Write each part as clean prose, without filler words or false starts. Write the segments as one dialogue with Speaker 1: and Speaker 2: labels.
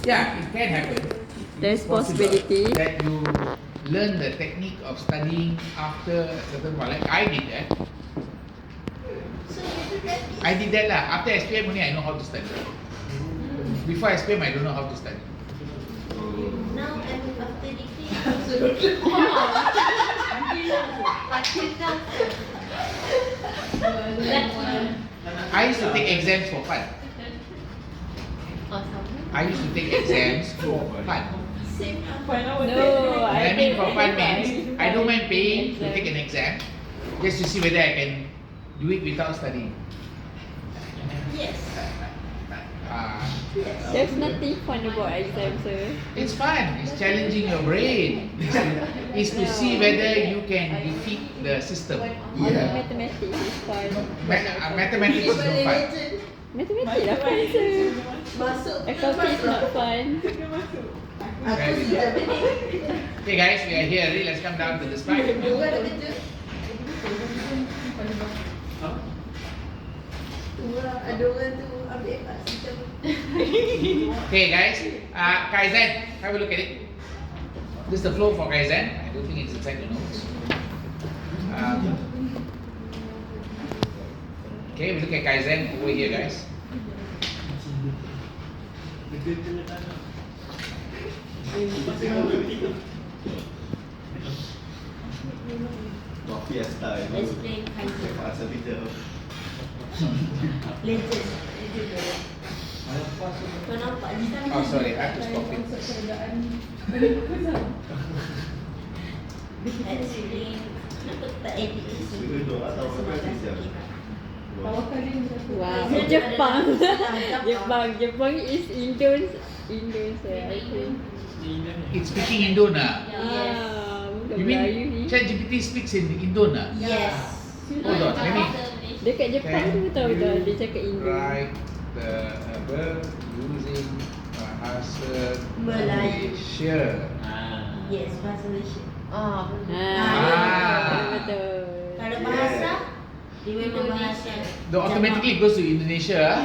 Speaker 1: Yeah, it can happen.
Speaker 2: There's
Speaker 1: It's possible
Speaker 2: possibility.
Speaker 1: that you learn the technique of studying after a certain while. Like I did that. I did that lah. After SPM only I know how to study. Before SPM I don't know how to study.
Speaker 3: Now I'm after degree. Until now.
Speaker 1: I used to take exams for fun. I used to take exams for fun.
Speaker 2: No,
Speaker 1: I mean for fun means I don't mind paying to take an exam just to see whether I can do it without studying.
Speaker 3: Yes.
Speaker 2: There's nothing fun about exams, sir.
Speaker 1: It's fun. It's challenging your brain. It's to see whether you can defeat the system.
Speaker 2: Although mathematics is fun.
Speaker 1: Mathematics is no fun.
Speaker 2: Mathematics lah fun, sir.
Speaker 3: Masuk
Speaker 2: Accounting is not fun.
Speaker 3: Aku sudah beli.
Speaker 1: Okay guys, we are here already. Let's come down to this part.
Speaker 3: Dua dah kerja. Ada orang tu ambil kat sistem.
Speaker 1: Okay guys, Kaizen, have a look at it. This is the flow for Kaizen. I don't think it's inside the notes. Okay, we look at Kaizen over here guys.
Speaker 4: Fiesta itu.
Speaker 3: Explain Kaizen.
Speaker 4: Bahasa kita.
Speaker 3: Legend. Kau nampak di sana?
Speaker 1: Oh sorry, I have to stop it.
Speaker 3: Explain. Aku tak edit di sini.
Speaker 4: Itu doa atau praktis ya?
Speaker 2: Wow, Jepang. Jepang is Indonesia, I think.
Speaker 1: It's speaking Indo na.
Speaker 2: Bukan
Speaker 1: You
Speaker 2: Melayu ni.
Speaker 1: mean ChatGPT speaks in Indo na?
Speaker 3: Yes.
Speaker 1: Hold on, let me
Speaker 2: Dekat Jepang tu tahu dah dia cakap Indo.
Speaker 1: write the using bahasa
Speaker 3: Melayu.
Speaker 1: Malaysia.
Speaker 3: Yes, bahasa Malaysia.
Speaker 2: Betul.
Speaker 3: Kalau bahasa, dia memang bahasa.
Speaker 1: The automatically goes to Indonesia.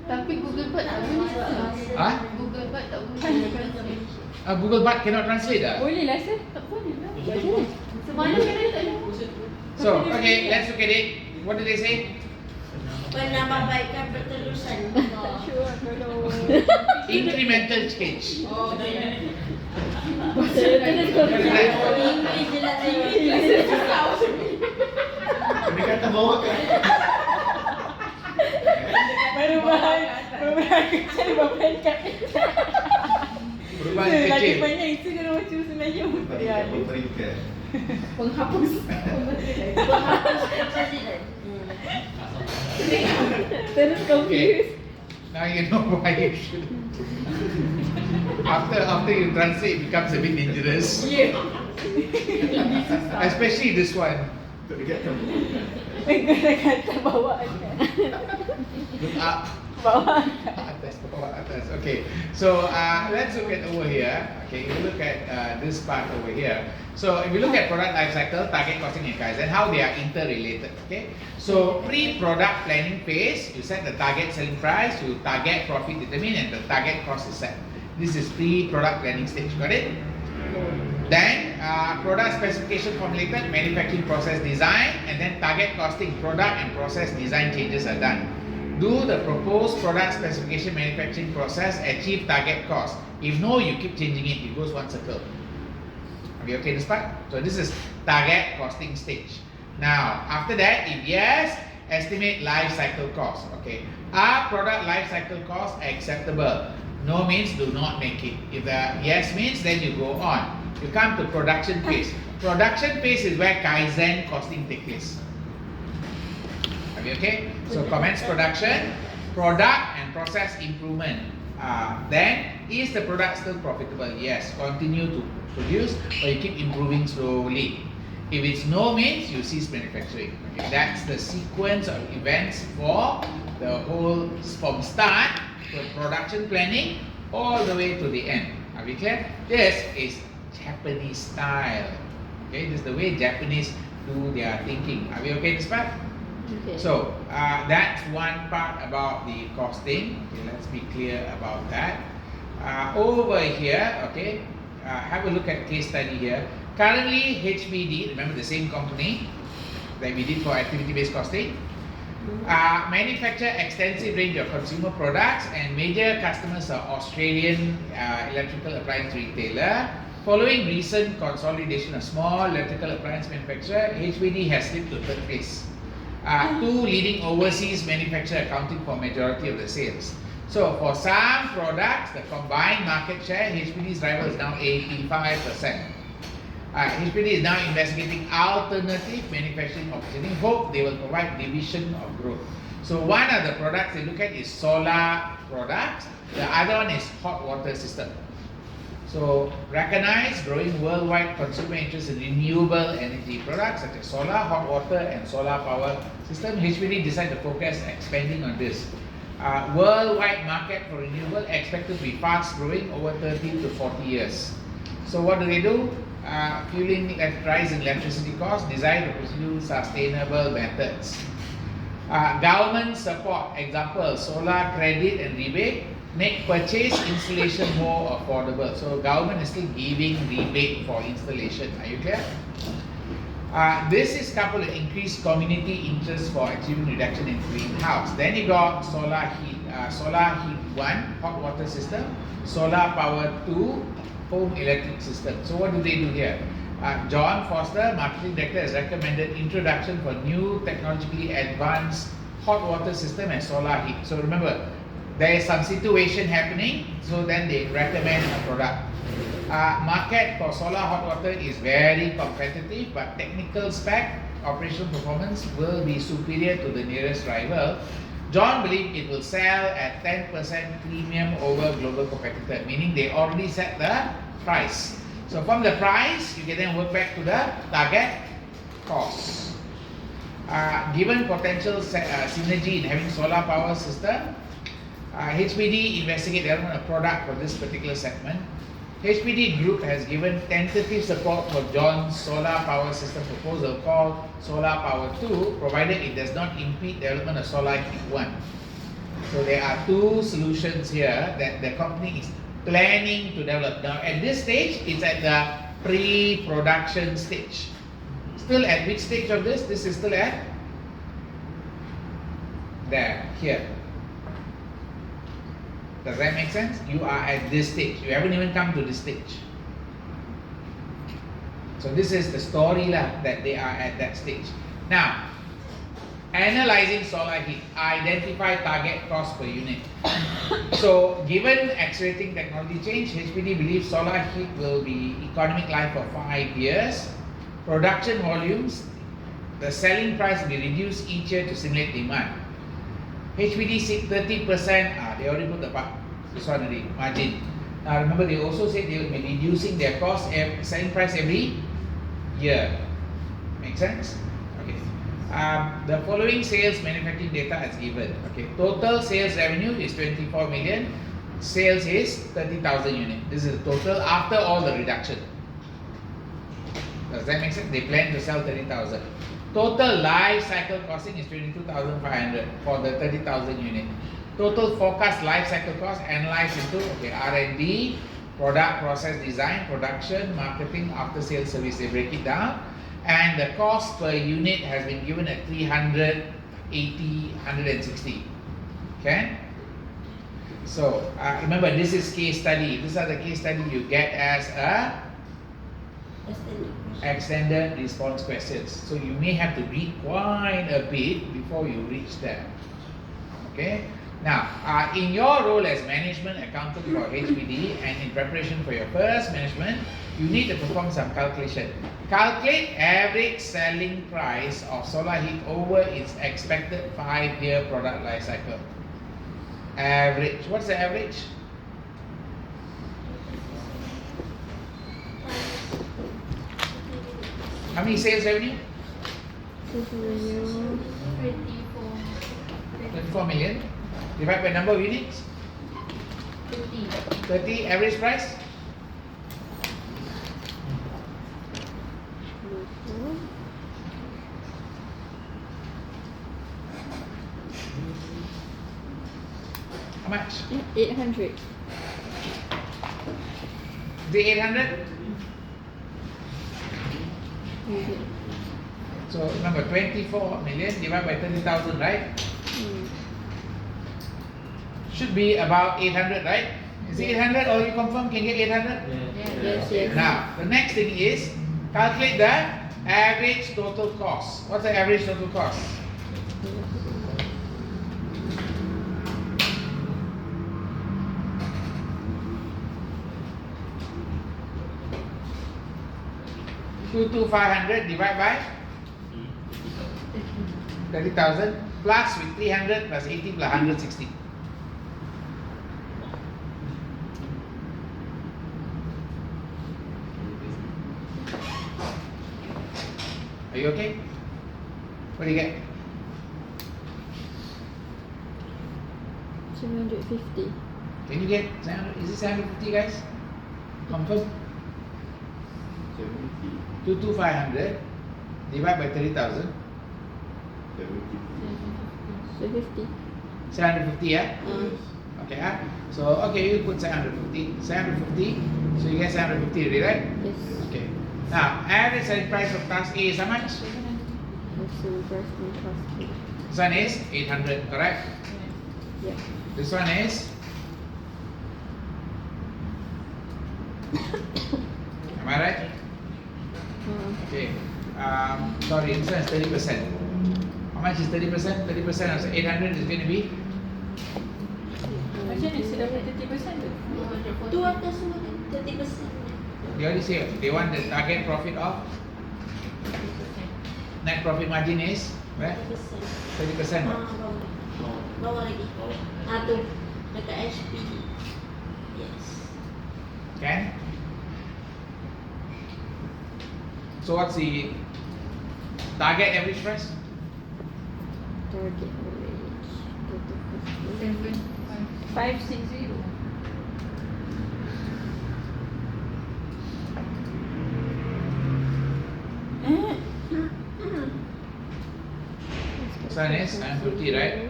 Speaker 5: Tapi Google Bard tak boleh.
Speaker 1: Ah?
Speaker 5: Google Bard tak boleh.
Speaker 1: Google Bard cannot translate ah.
Speaker 2: Boleh lah, sir. Tak boleh lah. Macam mana?
Speaker 5: Semalam kan tak ada.
Speaker 1: So, okay, let's look at it. What did they say?
Speaker 3: Penambahbaikan berterusan.
Speaker 2: Tak sure kalau.
Speaker 1: Incremental change.
Speaker 3: Oh, okay.
Speaker 2: Terus kau
Speaker 3: English je lah saya.
Speaker 4: Dia kata bawa kan?
Speaker 2: perubahan kecil berperingkat.
Speaker 1: Perubahan
Speaker 2: Lagi
Speaker 1: kecil.
Speaker 2: banyak itu kalau macam senayu. Ya.
Speaker 4: Peringkat.
Speaker 2: Penghapus.
Speaker 3: Penghapus presiden.
Speaker 2: Terus confused.
Speaker 1: Now you know why you should. After you translate, it becomes a bit dangerous.
Speaker 2: Yeah.
Speaker 1: Especially this one.
Speaker 4: Dia kata
Speaker 2: Kena kata bawa atas.
Speaker 1: Look up.
Speaker 2: Bawa
Speaker 1: Atas. Okay. So let's look at over here. Okay, if you look at this part over here. So if you look at product life cycle, target costing and Kaizen, how they are interrelated. Okay. So pre-product planning phase, you set the target selling price, you target profit determine, and the target cost is set. This is pre-product planning stage. Got it? Then product specification formulated, manufacturing process design, and then target costing, product and process design changes are done. Do the proposed product specification manufacturing process, achieve target cost. If no, you keep changing it, it goes one circle. Are we okay this part? So this is target costing stage. Now, after that, if yes, estimate life cycle cost. Okay. Are product life cycle costs acceptable? No means do not make it. If the yes means, then you go on. You come to production phase. Production phase is where Kaizen costing takes place. Are we okay? So commence production, product and process improvement. Then is the product still profitable? Yes. Continue to produce, or you keep improving slowly. If it's no means you cease manufacturing. Okay, that's the sequence of events for the whole from start to production planning all the way to the end. Are we clear? This is Japanese style. Okay, this is the way Japanese do their thinking. Are we okay this part?
Speaker 2: Okay.
Speaker 1: So that's one part about the costing. Okay, let's be clear about that. Over here, okay, have a look at case study here. Currently, HBD, remember the same company that we did for activity-based costing, manufacture extensive range of consumer products, and major customers are Australian electrical appliance retailer. Following recent consolidation of small electrical appliance manufacturer, HBD has slipped to third place. Two leading overseas manufacturers accounting for majority of the sales. So for some products, the combined market share, HBD's rival is now 85%. HBD is now investigating alternative manufacturing opportunity. Hope they will provide division of growth. So one of the products they look at is solar products. The other one is hot water system. So recognize growing worldwide consumer interest in renewable energy products such as solar, hot water, and solar power system. HBD decided to focus expanding on this. Worldwide market for renewable expected to be fast growing over 30 to 40 years. So what do? Fueling rise in electricity costs, desire to pursue sustainable methods. Government support, example, solar credit and rebate, make purchase installation more affordable. So government is still giving rebate for installation. Are you clear? This is coupled with increased community interest for achieving reduction in greenhouse. Then you got solar heat 1, hot water system, solar power 2, home electric system. So what do they do here? John Foster, marketing director, has recommended introduction for new technologically advanced hot water system and solar heat. So remember, there is some situation happening, so then they recommend a product. Market for solar hot water is very competitive, but technical spec, operational performance will be superior to the nearest rival. John believes it will sell at 10% premium over global competitor, meaning they already set the price. So from the price, you can then work back to the target cost. Given potential synergy in having solar power system, HBD investigate development of product for this particular segment. HBD Group has given tentative support for John's solar power system proposal called Solar Power 2, provided it does not impede development of Solar Heat 1. So there are two solutions here that the company is planning to develop. Now at this stage, it's at the pre-production stage. Still at which stage of this? This is still at here. Does that make sense? You are at this stage. You haven't even come to this stage. So this is the story that they are at that stage. Now, analyzing solar heat, identify target cost per unit. So given accelerating technology change, HBD believes solar heat will be economic life for 5 years. Production volumes, the selling price will be reduced each year to simulate demand. HBD seek 30%, they already put the this one already, margin. Now remember, they also said they will be reducing their cost, selling price every year. Make sense? Okay. The following sales manufacturing data is given. Okay. Total sales revenue is 24 million. Sales is 30,000 units. This is the total after all the reduction. Does that make sense? They plan to sell 30,000. Total life cycle costing is 22,500 for the 30,000 unit. Total forecast life cycle cost analyzed into R&D, product process design, production, marketing, after sales service. They break it down, and the cost per unit has been given at 380, 160. Okay. So remember, this is case study. These are the case study you get as a extended response questions. So you may have to read quite a bit before you reach there. Okay. Now, in your role as management accountant for HBD and in preparation for your first management, you need to perform some calculation. Calculate average selling price of solar heat over its expected 5-year product life cycle. Average. What's the average? How many sales revenue? 24 million. Divided by number of units? 30. Average price? How much?
Speaker 2: 800.
Speaker 1: Is it 800?
Speaker 2: Okay.
Speaker 1: So remember 24 million divided by 30,000, right? Should be about 800, right? Is it 800 or you confirm can get 800?
Speaker 2: Yes, yes.
Speaker 1: Now, the next thing is calculate the average total cost. What's the average total cost? Two to 500 divided by 30,000 plus with 300 plus 80 plus 160. Are you okay? What do you get?
Speaker 2: 750.
Speaker 1: Can you get 700? Is it 750, guys? Confirm? 2 to 500 divided by 30,000.
Speaker 2: 750.
Speaker 1: 750, yeah? Okay, so okay, you put 750. 750. So you get 750 already, right?
Speaker 2: Yes.
Speaker 1: Okay. Now, average selling price of class A is how much?
Speaker 2: Also, first and class A.
Speaker 1: This one is 800, correct?
Speaker 2: Yeah.
Speaker 1: This one is? Am I right? Okay. Sorry, this one is 30%. How much is 30%? 30% of 800 is going to be?
Speaker 2: Macam ni sudah 30% tu?
Speaker 3: Tu atas semua 30%.
Speaker 1: They already say they want the target profit of net profit margin is where? 30%.
Speaker 3: 30%. Bawah lagi. Tu dekat HP. Yes.
Speaker 1: Can? So what's the target average price?
Speaker 2: Target average. Total cost.
Speaker 5: 560.
Speaker 1: This one is 950, right?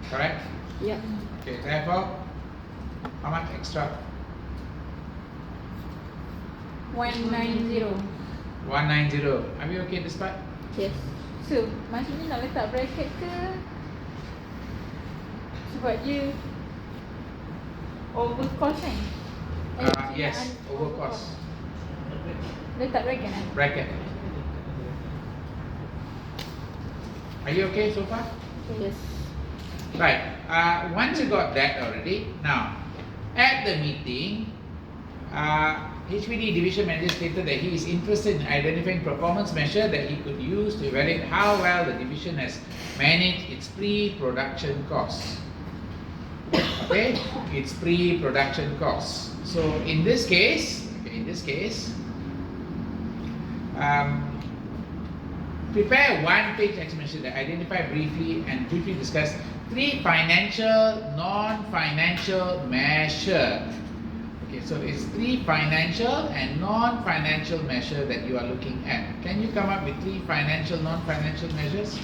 Speaker 1: Correct?
Speaker 2: Yeah.
Speaker 1: Okay, therefore, how much extra?
Speaker 5: 190.
Speaker 1: 190. Are we okay this part?
Speaker 2: Yes.
Speaker 5: So, maksudnya nak letak bracket ke? Sebab dia over cost kan?
Speaker 1: Yes, over cost.
Speaker 5: Letak bracket kan?
Speaker 1: Bracket. Are you okay so far?
Speaker 2: Yes.
Speaker 1: Right. Once you got that already, now at the meeting, HPD division manager stated that he is interested in identifying performance measure that he could use to evaluate how well the division has managed its pre-production costs. Okay, its pre-production costs. So in this case, prepare one-page explanation that identify briefly and briefly discuss 3 financial, non-financial measure. Okay, so it's 3 financial and non-financial measure that you are looking at. Can you come up with 3 financial, non-financial measures?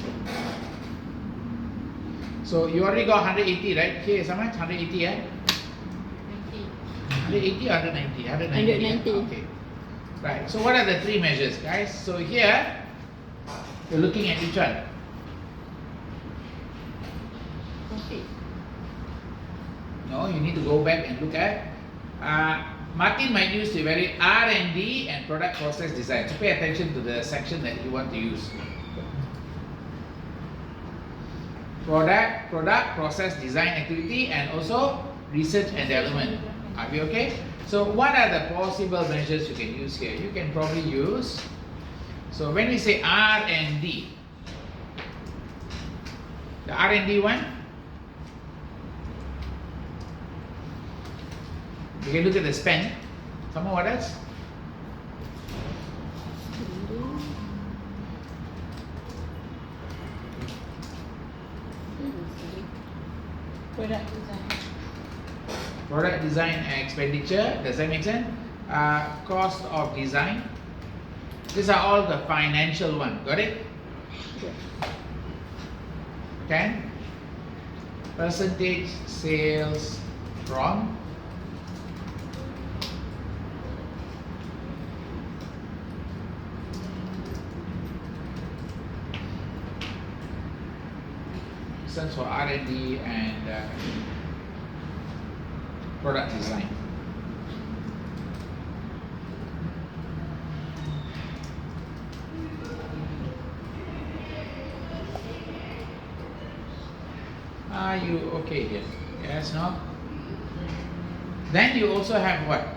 Speaker 1: So you already got 180, right? Here is how much? 180, yeah? 180 or 190? 190.
Speaker 2: 190.
Speaker 1: Okay. Right. So what are the 3 measures, guys? So here, you're looking at each one.
Speaker 5: Profit.
Speaker 1: No, you need to go back and look at. Martin might use to evaluate R&D and product process design. So pay attention to the section that you want to use. Product process design activity and also research and development. Are we okay? So what are the possible measures you can use here? You can probably use, so when we say R&D, the R&D one, you can look at the spend. Some more, what else?
Speaker 5: Product design.
Speaker 1: Product design and expenditure, does that make sense? Cost of design. These are all the financial one, got it? Okay? Percentage sales from assistance for R&D and product design. Are you okay here? Yes, no? Then you also have what?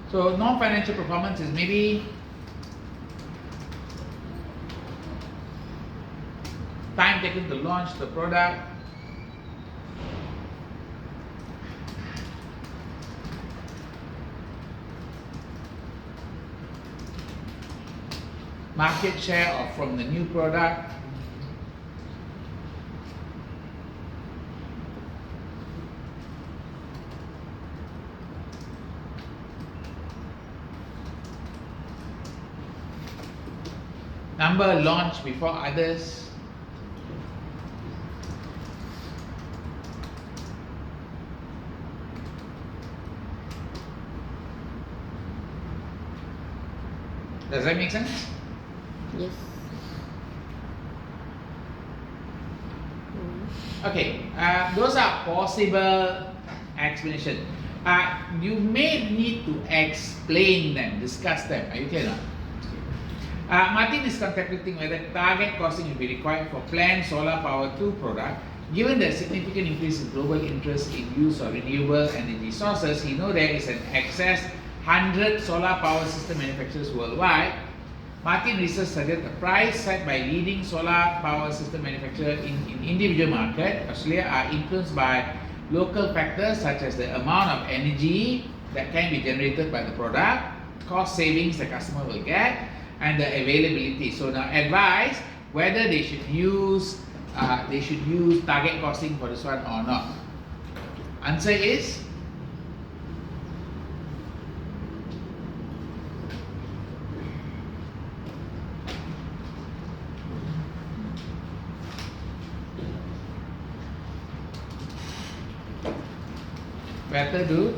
Speaker 1: So non-financial performance is maybe time taken to launch the product, market share from the new product, number launched before others, does that make sense?
Speaker 2: Yes.
Speaker 1: Okay, those are possible explanation. You may need to explain them, discuss them. Are you clear now? Martin is contemplating whether target costing will be required for planned solar power 2 product. Given the significant increase in global interest in use of renewable energy sources, he knows there is an excess 100 solar power system manufacturers worldwide. Martin research suggests the price set by leading solar power system manufacturers in individual market, Australia, are influenced by local factors such as the amount of energy that can be generated by the product, cost savings the customer will get, and the availability. So now advise whether they should use target costing for this one or not. Answer is better do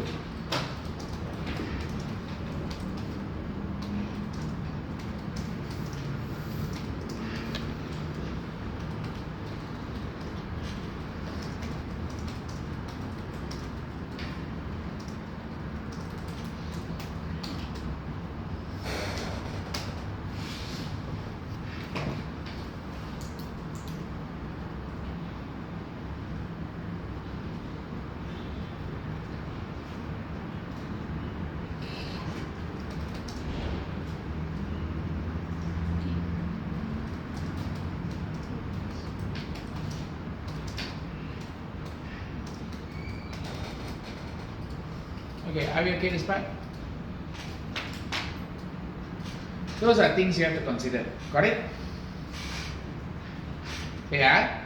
Speaker 1: okay, are we okay this part? Those are things you have to consider. Got it? Yeah.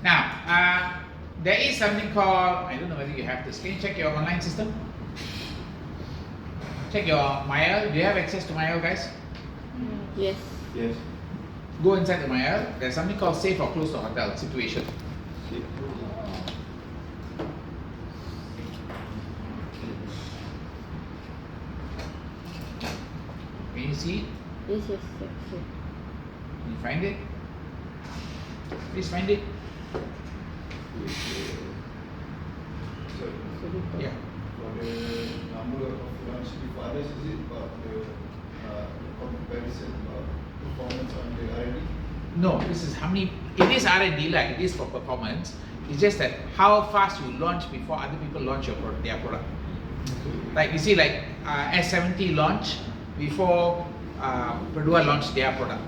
Speaker 1: Now, there is something called, I don't know whether you have this. Can you check your online system? Check your MyL. Do you have access to MyL, guys?
Speaker 2: Yes.
Speaker 4: Yes.
Speaker 1: Go inside the MyL. There's something called safe or close to hotel situation. Can you see it?
Speaker 2: Yes, yes, yes, yes.
Speaker 1: Can you find it? Please find it.
Speaker 4: So,
Speaker 1: Yeah.
Speaker 4: for the number of launch before others, is it about the comparison about performance on the R&D?
Speaker 1: No, this is how many. It is R&D, like it is for performance. It's just that how fast you launch before other people launch their product. Like you see, like S70 launch before Perdua launched their product.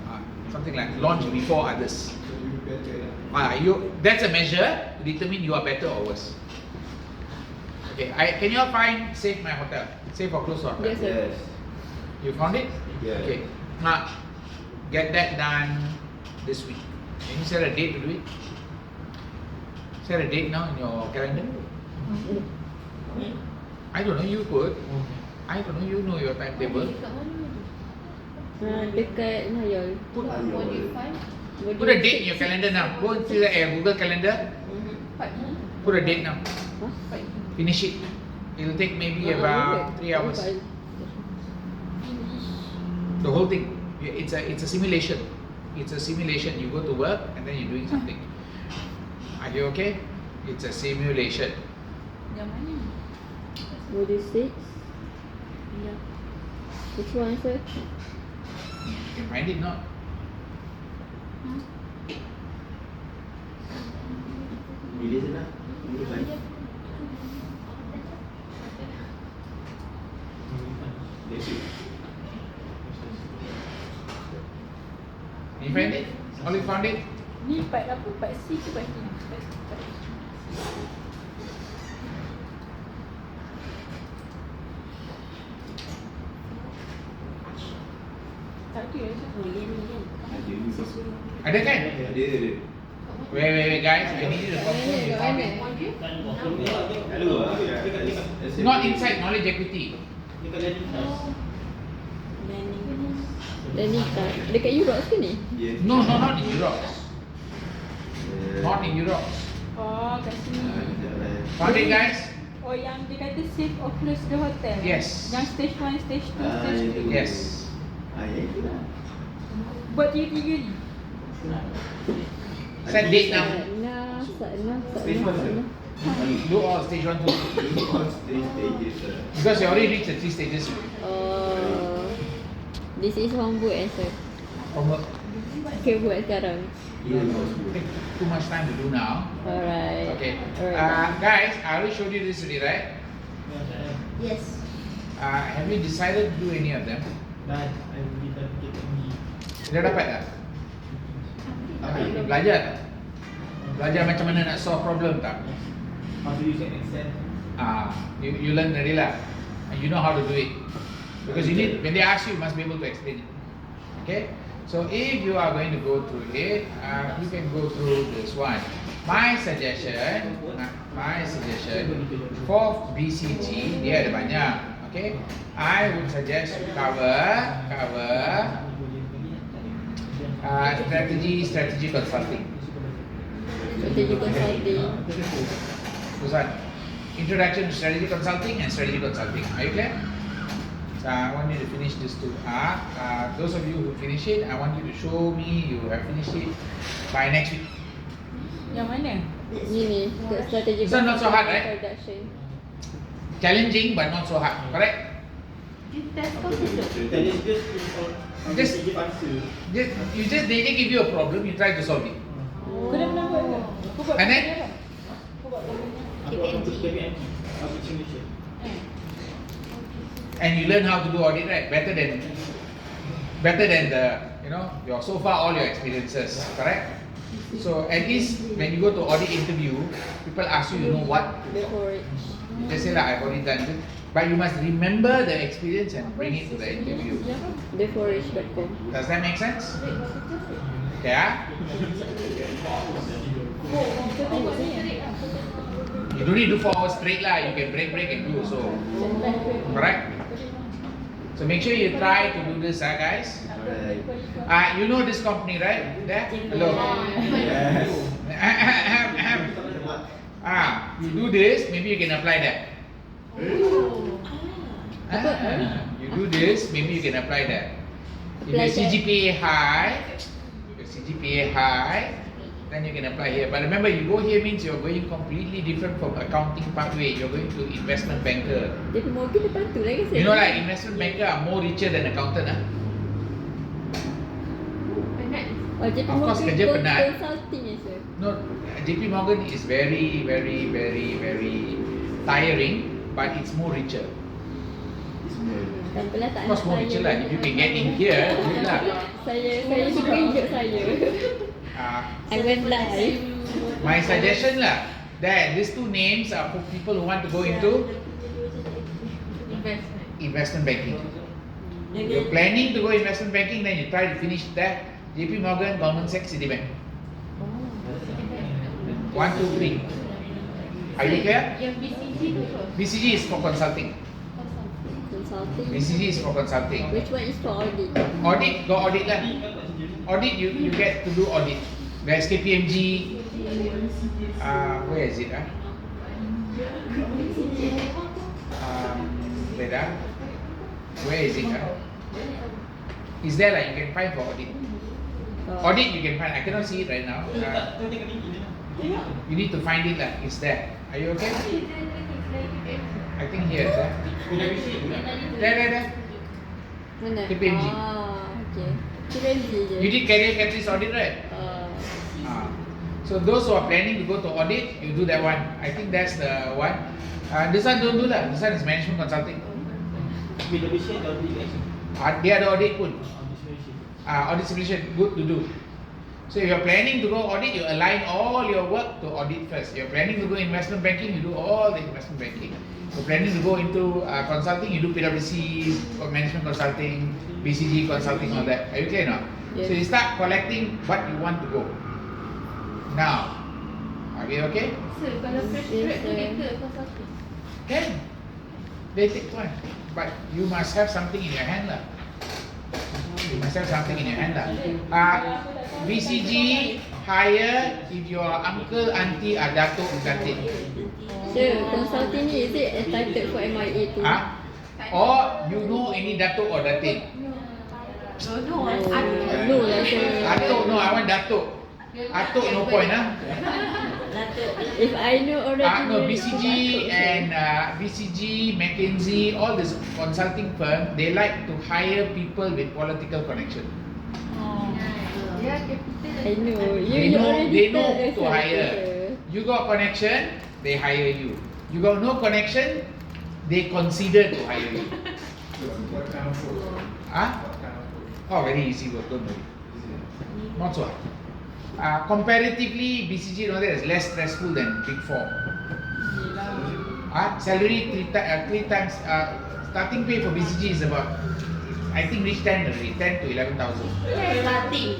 Speaker 1: Something like launch before others.
Speaker 4: So you better.
Speaker 1: That's a measure to determine you are better or worse. Okay, can you all find Save My Hotel? Safe or close to hotel?
Speaker 2: Yes, sir.
Speaker 4: Yes.
Speaker 1: You found it?
Speaker 4: Yeah.
Speaker 1: Okay. Now, get that done this week. Can you set a date to do it? Set a date now in your calendar. I don't know, you could. I don't know, you know your timetable.
Speaker 2: Dekat Nayol.
Speaker 1: Put
Speaker 5: Modify.
Speaker 1: a date in your calendar now. Go into the Google Calendar. Put a date now.
Speaker 2: Huh?
Speaker 1: Finish it. It'll take maybe about 3 hours. The whole thing. It's a simulation. It's a simulation. You go to work and then you're doing something. Are you okay? It's a simulation.
Speaker 5: Yang mana?
Speaker 2: Module 6.
Speaker 3: Yeah.
Speaker 2: Which one, sir?
Speaker 1: You can find it not?
Speaker 6: Bila sana?
Speaker 1: You find it? Only found it?
Speaker 5: Ni part apa? Part C ke part D? Part C. Tak ada lah.
Speaker 3: Oh, yang ni kan.
Speaker 1: Ada kan?
Speaker 6: Ada.
Speaker 1: Wait guys, I need you to confirm you found it. Not inside knowledge equity.
Speaker 2: Learning card. Dekat Europe ke ni?
Speaker 1: No, not in Europe. Not in Europe.
Speaker 5: Oh, kat sini.
Speaker 1: Found it guys?
Speaker 5: Oh, yang dia kata save or close the hotel.
Speaker 1: Yes.
Speaker 5: Yang stage 1, stage 2, stage 3.
Speaker 1: Yes.
Speaker 6: Ya itulah.
Speaker 5: Buat 3 ni.
Speaker 1: Set date now.
Speaker 2: Sakna.
Speaker 1: Do all stage 1, 2, 3. Because you already reached the 3 stages.
Speaker 2: Oh. This is homework answer.
Speaker 1: Homework.
Speaker 2: Okay, buat sekarang.
Speaker 1: Take too much time to do now.
Speaker 2: Alright.
Speaker 1: Okay.
Speaker 2: Alright.
Speaker 1: Guys, I already showed you this already, right?
Speaker 3: Yes.
Speaker 1: Have you decided to do any of them? Dah dapat tak? Belajar tak? Belajar macam mana nak solve problem tak? You learn already lah. And you know how to do it. Because you need, when they ask you, you must be able to explain it. Okay? So if you are going to go through it, you can go through this one. My suggestion for BCG, dia ada banyak. Okay? I would suggest you cover strategy consulting.
Speaker 2: Strategy consulting.
Speaker 1: This one. Introduction to strategy consulting and strategy consulting. Are you clear? So I want you to finish this too. Those of you who finish it, I want you to show me you have finished it by next week.
Speaker 5: Yang mana?
Speaker 2: Ni, strategy
Speaker 1: This one not so hard, right?
Speaker 2: Production.
Speaker 1: Challenging but not so hard. Correct? You just they give you a problem, you try to solve it.
Speaker 5: Kau dah pernah buat ke? Kau buat
Speaker 1: And then?
Speaker 5: benda tak? Kau buat benda.
Speaker 1: And you learn how to do audit, right? Better than the your so far all your experiences, correct? So at least when you go to audit interview, people ask you, you know what?
Speaker 2: Before it.
Speaker 1: You just say like I've already done it, but you must remember the experience and bring it to the interview.
Speaker 2: Beforeish.com.
Speaker 1: Does that make sense? Yeah. You don't need to do 4 hours straight lah. You can break and do so. Correct? So make sure you try to do this, guys. You know this company, right? There? Hello.
Speaker 6: Yes.
Speaker 1: You do this, maybe you can apply that. You do this, maybe you can apply that. If your CGPA high, then you can apply here. But remember, you go here means you're going completely different from accounting pathway. You're going to investment banker.
Speaker 2: JP Morgan lepas tu lagi
Speaker 1: You know, like investment banker are more richer than accountant.
Speaker 2: Oh, JP
Speaker 1: Of course,
Speaker 2: Morgan
Speaker 1: kerja penat.
Speaker 2: consulting je, sir.
Speaker 1: No, JP Morgan is very, very, very, very tiring, but it's more richer.
Speaker 2: Tak apalah, tak
Speaker 1: Of course, more richer lah. If you can get in here, good lah.
Speaker 2: Saya suka hidup saya. I went live.
Speaker 1: My suggestion lah, that these two names are for people who want to go into investment banking. You're planning to go investment banking, then you try to finish that. JP Morgan, Goldman Sachs, Citibank. 1, 2, 3. Are you clear? BCG is for consulting.
Speaker 2: Consulting.
Speaker 1: BCG is for consulting.
Speaker 2: Which one is for audit?
Speaker 1: Audit, go audit lah. Audit, you get to do audit. There's KPMG. Where is it? Wait, where is it? Is there like you can find for audit? Audit you can find. I cannot see it right now. You need to find it lah. It's there. Are you okay? I think here. There.
Speaker 2: Mana?
Speaker 1: KPMG.
Speaker 2: Okay. KPMG je.
Speaker 1: You did career catalyst audit, right? So those who are planning to go to audit, you do that one. I think that's the one. This one don't do lah. This one is management consulting. Dia ada audit pun. Audit simulation, good to do. So if you're planning to go audit, you align all your work to audit first. You're planning to go investment banking, you do all the investment banking. You're planning to go into consulting, you do PwC, management consulting, BCG consulting, all that. Are you clear now?
Speaker 2: Yes.
Speaker 1: So you start collecting what you want to go. Now, are we okay?
Speaker 3: Sir, kalau fresh graduate tu dia ke consulting?
Speaker 1: Can. They take one. But you must have something in your hand lah. You must have something in your hand lah. BCG hire if your uncle, auntie are datuk datin.
Speaker 2: Sir, consulting ni is it entitled for MIA tu?
Speaker 1: Or you know any datuk or datin?
Speaker 3: No,
Speaker 2: No lah sir.
Speaker 1: Datuk no, I want datuk. Datuk no point
Speaker 2: If I know already.
Speaker 1: No, BCG and BCG, McKinsey, all this consulting firm, they like to hire people with political connection.
Speaker 2: I know.
Speaker 1: They know who to hire. You got connection, they hire you. You got no connection, they consider to hire you.
Speaker 4: What kind of work?
Speaker 1: Oh, very easy work, don't worry. Not so hard. Comparatively, BCG and all that is less stressful than Big Four. Salary three times. Starting pay for BCG is about, I think, reach 10 already, 10 to 11,000.
Speaker 3: Starting.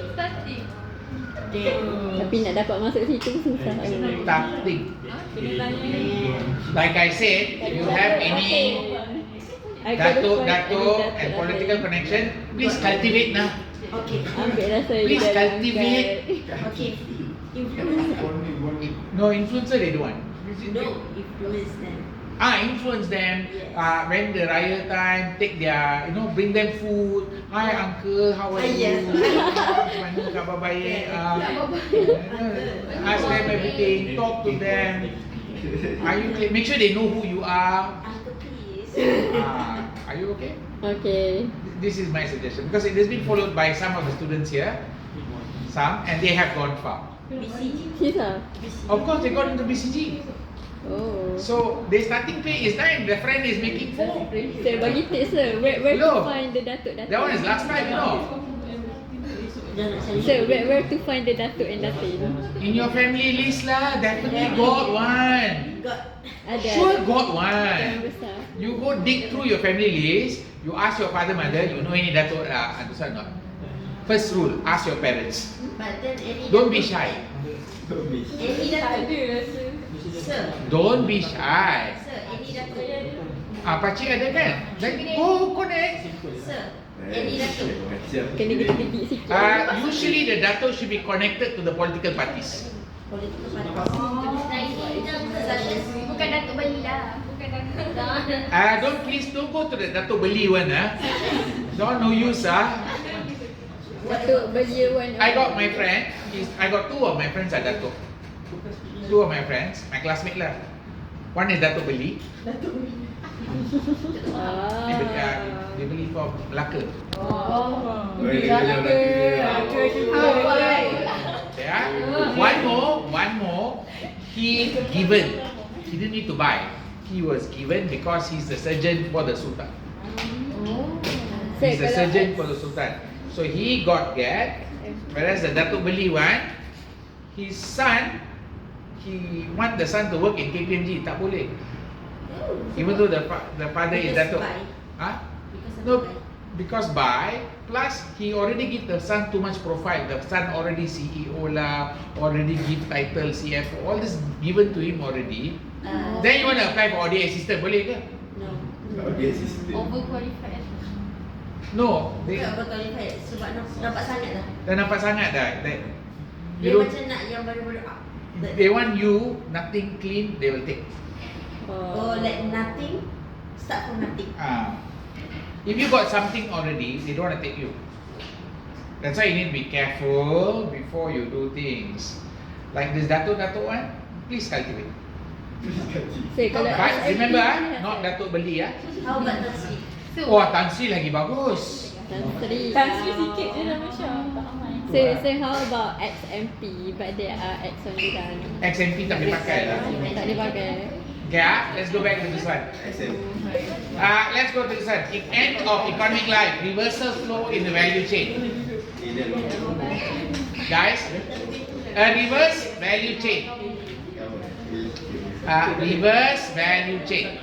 Speaker 2: Tapi nak dapat masuk situ susah.
Speaker 1: Starting. Like I said, if you have any datuk and political connection, please cultivate now.
Speaker 3: Okay.
Speaker 2: Ambil rasa
Speaker 1: Please cultivate.
Speaker 3: Okay. Influence.
Speaker 1: No, influencer they don't want.
Speaker 3: No, influence them.
Speaker 1: Influence them. When the raya time, take their, bring them food. Hi uncle, how are you?
Speaker 3: Yes.
Speaker 1: Mana khabar baik? Ask them everything. Talk to them. Make sure they know who you are.
Speaker 3: Uncle, please.
Speaker 1: Are you okay?
Speaker 2: Okay.
Speaker 1: This is my suggestion because it has been followed by some of the students here, and they have gone far.
Speaker 3: BCG.
Speaker 2: Susah.
Speaker 1: Of course, they got into BCG.
Speaker 2: Oh.
Speaker 1: So their starting pay is 9. The friend is making 4.
Speaker 2: Sir, bagi tips sir. Where
Speaker 1: Hello.
Speaker 2: to find the datuk?
Speaker 1: That one is last time,
Speaker 2: Sir, where to find the datuk and datin?
Speaker 1: In your family list lah, definitely got one.
Speaker 2: Ada.
Speaker 1: Sure got
Speaker 2: Yang
Speaker 1: one.
Speaker 2: besar.
Speaker 1: You go dig through your family list. You ask your father, mother, you know any datuk this one not? First rule, ask your parents.
Speaker 3: But then any
Speaker 1: Don't be shy.
Speaker 3: Any datuk. Sir.
Speaker 1: Don't be shy.
Speaker 3: Sir, any datuk.
Speaker 1: Pakcik ada kan? Then go connect.
Speaker 3: Sir, any datuk.
Speaker 2: Kena gede-gede sikit.
Speaker 1: Usually the datuk should be connected to the political parties.
Speaker 3: Political parties. Bukan datuk beli lah. Bukan datuk.
Speaker 1: Don't go to the datuk beli one Don't no use
Speaker 2: Datuk belia one.
Speaker 1: I got my friend. I got 2 of my friends are datuk. 2 of my friends, my classmate lah. One is datuk beli. Dia beli for Melaka. One more. He given. He didn't need to buy. He was given because he's the surgeon for the Sultan. He's the surgeon for the Sultan. So he got whereas the Datuk beli one, his son, he want the son to work in KPMG, tak boleh. Even though the father is Datuk. No, because plus he already give the son too much profile. The son already CEO lah, already give title CFO, all this given to him already. Then you want to apply for audit assistant, boleh ke?
Speaker 3: No.
Speaker 5: Overqualified.
Speaker 1: No,
Speaker 3: Bukan overqualified sebab nampak sangat dah.
Speaker 1: dah nampak sangat dah.
Speaker 3: Dia macam nak yang baru-baru up.
Speaker 1: They want you nothing clean, they will take.
Speaker 3: Oh, like nothing. Start from nothing.
Speaker 1: If you got something already, they don't want to take you. That's why you need to be careful before you do things. Like this Datuk one, please cultivate.
Speaker 2: So kalau
Speaker 1: But remember, not Datuk beli
Speaker 3: How about the sweet?
Speaker 1: Oh, Tan Sri lagi bagus.
Speaker 2: Tantri.
Speaker 5: Tansi sikit je lah Masya. Tak ramai.
Speaker 2: So how about XMP, but they are X on the down.
Speaker 1: XMP tak boleh pakai lah.
Speaker 2: Tak boleh pakai.
Speaker 1: Okay, let's go back to this one.
Speaker 6: SM.
Speaker 1: Let's go to this one. In end of economic life, reversal flow in the value chain. Guys, a reverse value chain. Reverse value chain.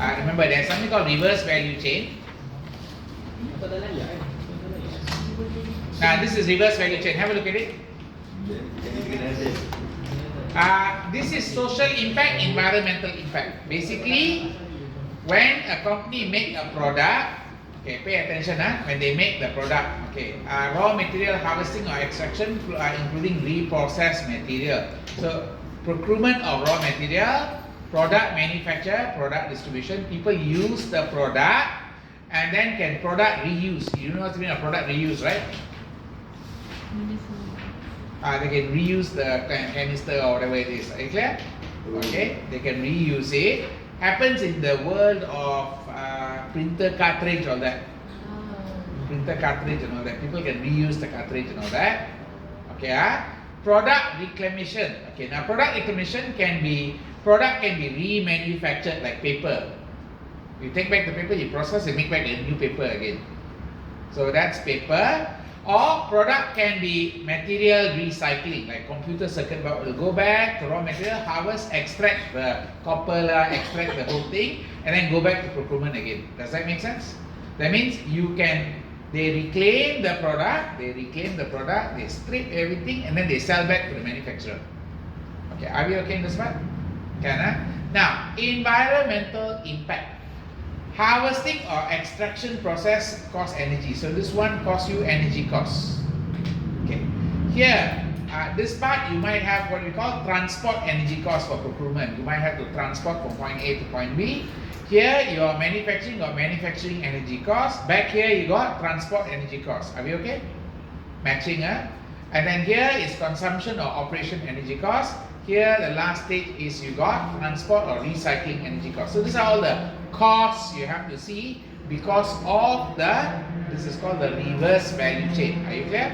Speaker 1: Remember, there's something called reverse value chain. Now, this is reverse value chain. Have a look at it. This is social impact, environmental impact. Basically, when a company make a product, okay, pay attention, when they make the product, okay, raw material harvesting or extraction, including reprocessed material. So, procurement of raw material, product manufacture, product distribution, people use the product and then can product reuse. You know what I mean, a product reuse, right? They can reuse the canister or whatever it is. Are you clear? Okay, they can reuse it. Happens in the world of printer cartridge, all that. Printer cartridge and all that. People can reuse the cartridge and all that. Okay, product reclamation. Okay, now product reclamation can be remanufactured like paper. You take back the paper, you process, you make back a new paper again. So that's paper. Or product can be material recycling, like computer circuit board will go back to raw material, harvest, extract the copper, extract the whole thing, and then go back to procurement again. Does that make sense? That means they reclaim the product, they strip everything, and then they sell back to the manufacturer. Okay, are we okay in this part? Can Now, environmental impact. Harvesting or extraction process costs energy. So this one costs you energy costs. Okay. Here, this part you might have what we call transport energy cost for procurement. You might have to transport from point A to point B. Here, your manufacturing energy cost. Back here, you got transport energy cost. Are we okay? Matching, And then here is consumption or operation energy cost. Here, the last stage is you got transport or recycling energy cost. So these are all the costs you have to see because of this is called the reverse value chain. Are you clear?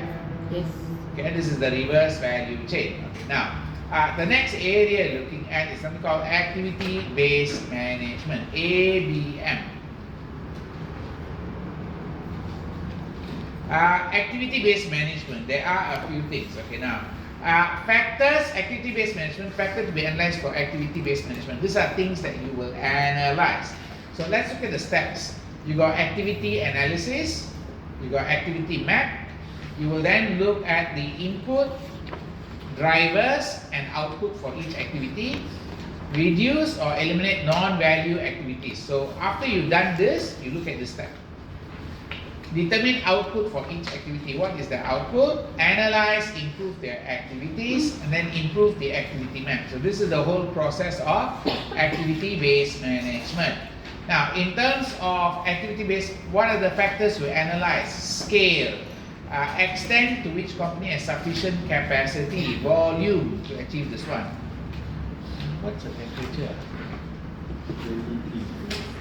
Speaker 2: Yes.
Speaker 1: Okay, this is the reverse value chain. Okay, now, the next area looking at is something called activity-based management, ABM. Activity-based management, there are a few things. Okay, now, activity-based management, factor to be analyzed for activity-based management. These are things that you will analyze. So let's look at the steps. You got activity analysis, you got activity map. You will then look at the input, drivers, and output for each activity. Reduce or eliminate non-value activities. So after you've done this, you look at this step. Determine output for each activity. What is the output? Analyze, improve their activities, and then improve the activity map. So this is the whole process of activity-based management. Now, in terms of activity-based, what are the factors we analyze? Scale, extent to which company has sufficient capacity, volume to achieve this one. What's the temperature?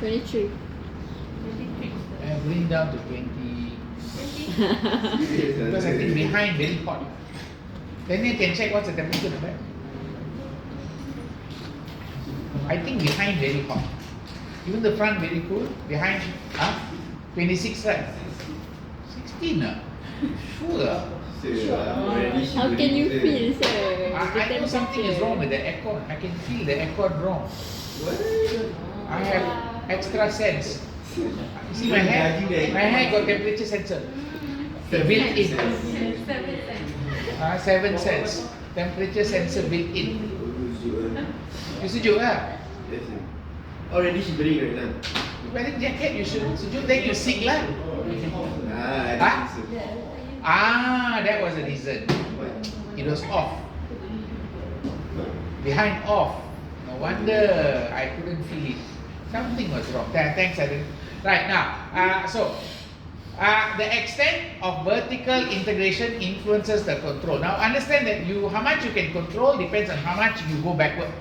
Speaker 2: 23.
Speaker 1: Bring down to 20. Because I think behind very hot. Then you can check what's the temperature in the back. I think behind very hot. Even the front very cool. Behind, 26 right? 16 Sure.
Speaker 2: How can you feel, sir?
Speaker 1: I know something is wrong with the aircon. I can feel the aircon wrong. I have extra sense. You see my hair? My hair got temperature sensor. Built in. 7 cents. Temperature sensor built in. You sejuk lah?
Speaker 6: Already she bring right now.
Speaker 1: You wearing jacket, you should sejuk, then you sick lah.
Speaker 6: I think so.
Speaker 1: That was the reason. It was off. Behind off. No wonder I couldn't feel it. Something was wrong. Thanks, Erin. Right now, the extent of vertical integration influences the control. Now, understand that how much you can control depends on how much you go backward.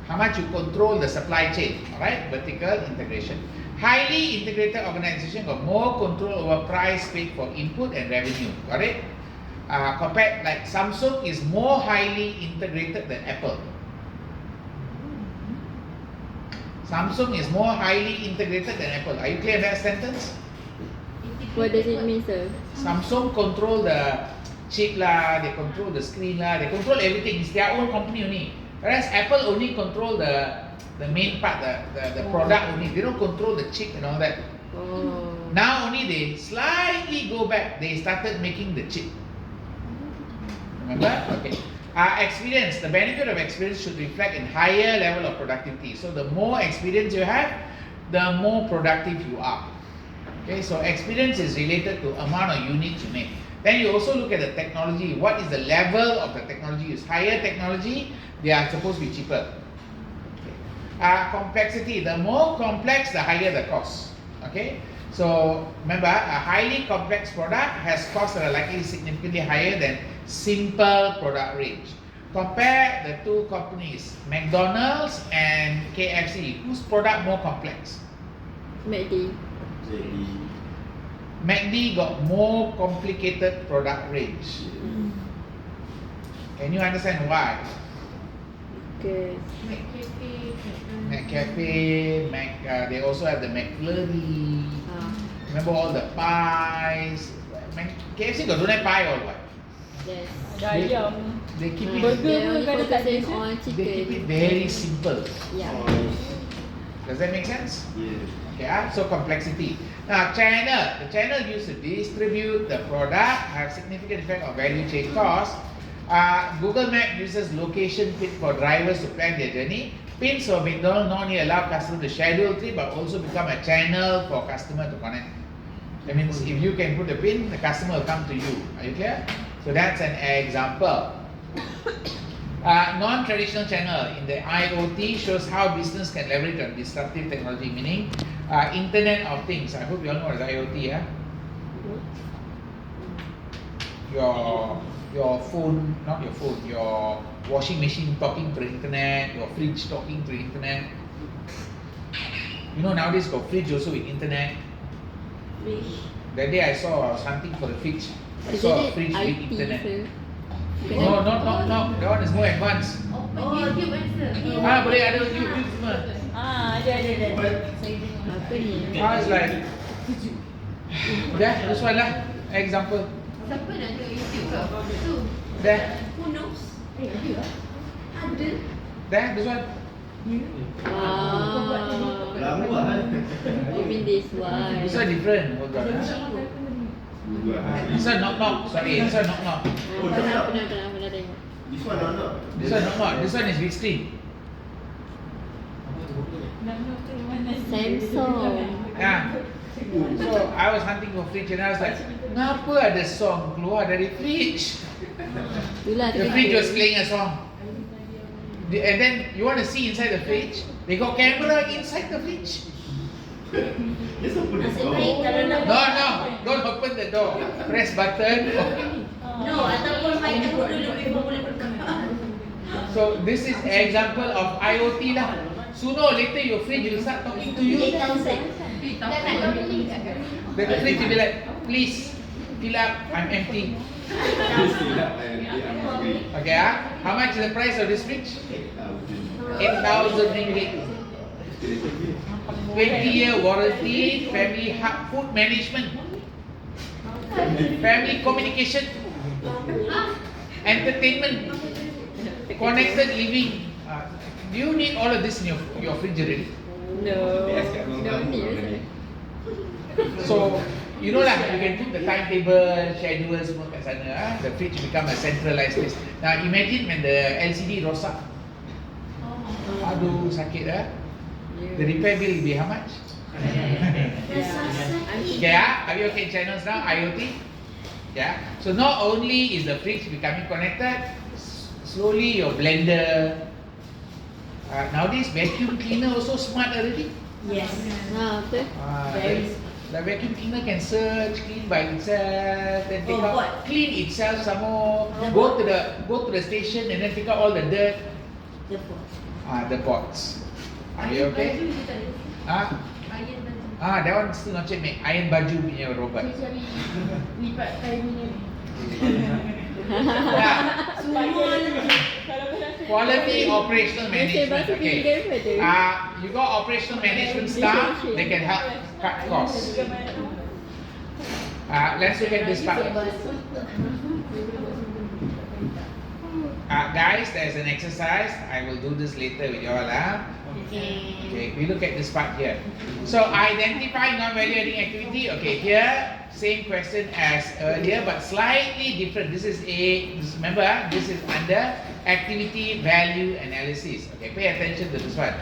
Speaker 1: How much you control the supply chain, all right? Vertical integration. Highly integrated organization got more control over price paid for input and revenue, got it? Compared, like Samsung is more highly integrated than Apple. Samsung is more highly integrated than Apple. Are you clear in that sentence?
Speaker 2: What does it mean, sir?
Speaker 1: Samsung control the chip lah, they control the screen lah, they control everything. It's their own company only. Whereas Apple only control the main part, the product only. They don't control the chip and all that.
Speaker 2: Oh.
Speaker 1: Now only they slightly go back. They started making the chip. Remember? Okay. Experience. The benefit of experience should reflect in higher level of productivity. So the more experience you have, the more productive you are. Okay. So experience is related to amount of units you make. Then you also look at the technology. What is the level of the technology used? Higher technology, they are supposed to be cheaper. Okay. Complexity. The more complex, the higher the cost. Okay. So remember, a highly complex product has costs that are likely significantly higher than simple product range. Compare the two companies, McDonald's and KFC. Whose product more complex?
Speaker 2: MACD.
Speaker 1: MACD got more complicated product range. Can you understand why?
Speaker 2: Okay.
Speaker 1: McCafe, they also have the McFlurry. Remember all the pies. KFC got don't have pie or what?
Speaker 2: Yes.
Speaker 5: Ada ayam.
Speaker 1: They keep it.
Speaker 5: Burger
Speaker 2: They're
Speaker 5: pun
Speaker 2: only
Speaker 5: kadang tak
Speaker 2: focusing
Speaker 5: ada.
Speaker 2: on
Speaker 1: They keep it
Speaker 2: chicken.
Speaker 1: very simple.
Speaker 2: Yeah.
Speaker 1: Does that make sense?
Speaker 6: Yeah.
Speaker 1: Okay, so complexity. Now, channel. The channel used to distribute the product have significant effect on value chain cost. Google Map uses location pin for drivers to plan their journey. Pins for McDonald's not only allow customers to schedule trip but also become a channel for customer to connect. That means if you can put a pin, the customer will come to you. Are you clear? So that's an example. Non-traditional channel in the IoT shows how business can leverage on disruptive technology, meaning Internet of Things. I hope you all know what is IoT, yeah? Your phone, not your phone, your washing machine talking to the internet, your fridge talking to the internet. You know nowadays got fridge also with internet. That day I saw something for the fridge. I saw a fridge with
Speaker 2: IT,
Speaker 1: internet.
Speaker 2: sir.
Speaker 1: No, that one is more advanced. Boleh ada YouTube semua.
Speaker 5: Ada.
Speaker 2: Apa ni?
Speaker 1: It's like, this one lah, example.
Speaker 3: Siapa nak tengok YouTube kau? Tu.
Speaker 1: There,
Speaker 3: Who knows? Ada.
Speaker 1: this one.
Speaker 6: Lama lah.
Speaker 2: You mean this one?
Speaker 1: This one different. Hold on. This one knock. Sorry, this one knock.
Speaker 2: Pernah tengok.
Speaker 6: This one or not?
Speaker 1: This one knock. This one is big screen.
Speaker 2: Samsung.
Speaker 1: Yeah. So I was hunting for fridge and I was like, kenapa ada song keluar dari fridge?
Speaker 2: Itulah
Speaker 1: The fridge was playing a song. And then you want to see inside the fridge? They got camera inside the fridge.
Speaker 6: Just open the
Speaker 3: Nasib baik
Speaker 6: door.
Speaker 3: kalau nak
Speaker 1: Don't open the door. Press button.
Speaker 3: No, ataupun main tengok dulu before boleh buka.
Speaker 1: So this is an example of IoT lah. Sooner or later your fridge will start talking to you.
Speaker 3: 8,000.
Speaker 1: The fridge will be like, please fill up, I'm empty. Okay, how much is the price of this fridge? 8,000 ringgit. 20-year warranty, family hub, food management, family communication, entertainment, connected living. Do you need all of this in your fridge already?
Speaker 2: No. Don't need, sir.
Speaker 1: So, you know lah, you can put the timetable, schedule semua kat sana. The fridge become a centralized place. Now imagine when the LCD rosak. Aduh, sakit The repair bill will be how much? Okay, are we okay channels now? IoT? Yeah. So not only is the fridge becoming connected, slowly your blender, Nowadays vacuum cleaner also smart already.
Speaker 3: Yes.
Speaker 2: Betul.
Speaker 3: Very.
Speaker 1: The vacuum cleaner can search, clean by itself, then take
Speaker 3: Oh,
Speaker 1: out,
Speaker 3: what?
Speaker 1: clean itself some more.
Speaker 3: The
Speaker 1: Go to the station and then take out all the dirt.
Speaker 3: The pot.
Speaker 1: The pots. Are you okay? That one still not yet make. Iron baju punya robot.
Speaker 5: Cari lipat kain punya.
Speaker 1: Yeah.
Speaker 3: Semua
Speaker 1: Quality operational
Speaker 2: Masih
Speaker 1: management.
Speaker 2: bahasa
Speaker 1: Okay.
Speaker 2: Inggeris betul.
Speaker 1: You got operational management staff. They can help cut costs. Let's look at this part. Guys, there's an exercise. I will do this later with you all. Okay, we look at this part here. So identify non-value adding activity. Okay, here same question as earlier, but slightly different. This is remember, this is under activity value analysis. Okay, pay attention to this one.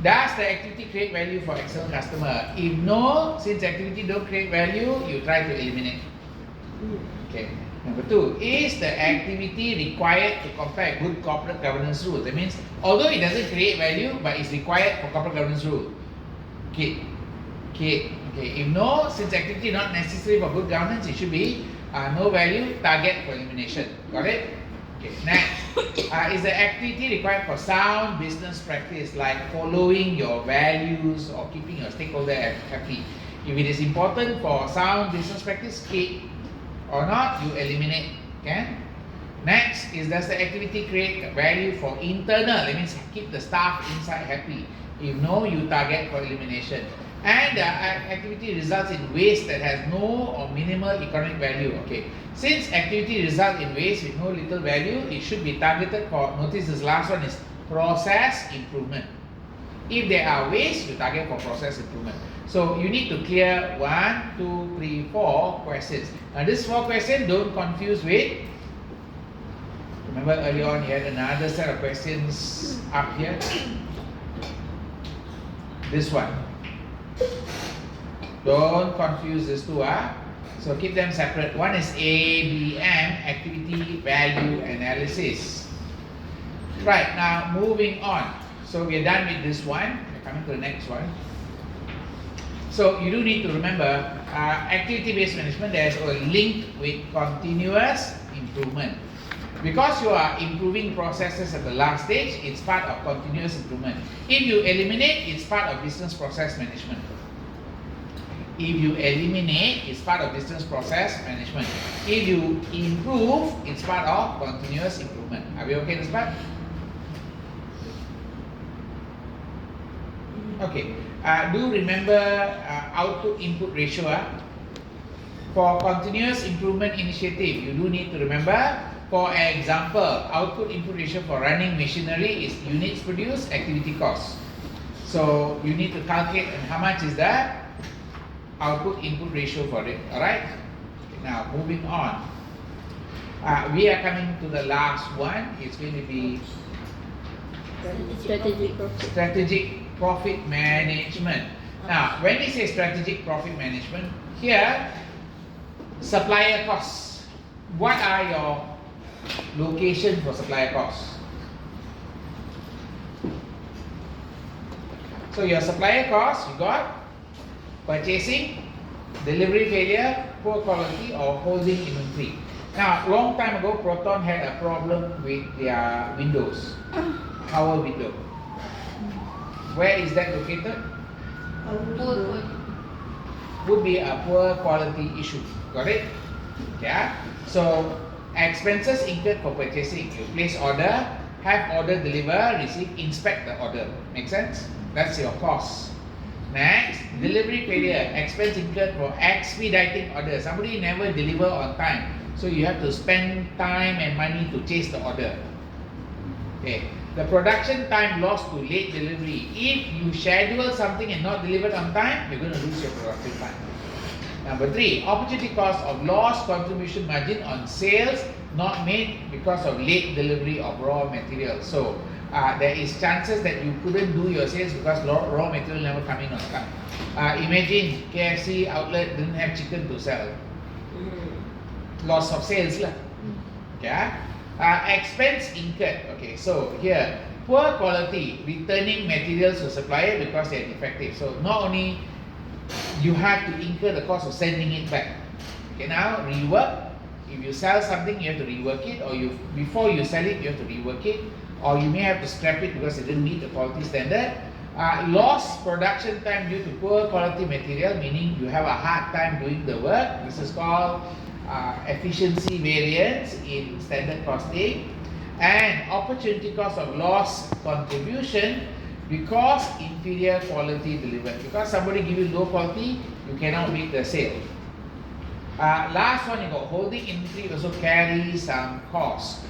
Speaker 1: Does the activity create value for external customer? If no, since activity don't create value, you try to eliminate. Okay. Number 2, is the activity required to comply good corporate governance rules? That means, although it doesn't create value, but it's required for corporate governance rule. Okay. If no, since activity not necessary for good governance, it should be no value, target for elimination. Got it? Okay. Next, is the activity required for sound business practice, like following your values or keeping your stakeholder happy? If it is important for sound business practice, keep. Or not, you eliminate. Okay. Next is, does the activity create value for internal? That means keep the staff inside happy. If no, you target for elimination. And the activity results in waste that has no or minimal economic value. Okay. Since activity results in waste with no little value, it should be targeted for. Notice this last one is process improvement. If there are waste, you target for process improvement. So you need to clear 1, 2, 3, 4 questions. Now this 4 questions, don't confuse with. Remember earlier on you had another set of questions up here. This one. Don't confuse these two. So keep them separate. One is ABM, activity value analysis. Right, now moving on. So we are done with this one. We're coming to the next one. So you do need to remember, activity-based management, there's a link with continuous improvement. Because you are improving processes at the last stage, it's part of continuous improvement. If you eliminate, it's part of business process management. If you eliminate, it's part of business process management. If you improve, it's part of continuous improvement. Are we okay this part? Okay. Do remember output-input ratio. For continuous improvement initiative, you do need to remember. For example, output-input ratio for running machinery is units produced, activity cost. So you need to calculate how much is the output-input ratio for it. Alright? Okay, now moving on. We are coming to the last one. It's going to be strategic profit management. Now, when we say strategic profit management, here, supplier costs. What are your location for supplier costs? So your supplier costs, you got purchasing, delivery failure, poor quality, or holding inventory. Now, long time ago, Proton had a problem with their windows, power window. Where is that located? Would be a poor quality issue. Got it? Yeah. So expenses incurred for purchasing. You place order, have order deliver, receive, inspect the order. Make sense? That's your cost. Next, delivery failure. Expense incurred for expediting order. Somebody never deliver on time, so you have to spend time and money to chase the order. Okay. The production time lost to late delivery. If you schedule something and not delivered on time, you're going to lose your production time. Number 3, opportunity cost of lost contribution margin on sales not made because of late delivery of raw material. So there is chances that you couldn't do your sales because raw material never come in on time. Imagine KFC outlet didn't have chicken to sell. Loss of sales lah. Okay. Expense incurred. Okay, so here poor quality, returning materials to supplier because they are defective. So not only you have to incur the cost of sending it back. Okay, now rework. If you sell something, you have to rework it, or before you sell it, you have to rework it, or you may have to scrap it because it didn't meet the quality standard. Lost production time due to poor quality material, meaning you have a hard time doing the work. This is called efficiency variance in standard costing. And opportunity cost of lost contribution because inferior quality delivered. Because somebody give you low quality, you cannot make the sale. Last one, you got holding inventory also carries some cost.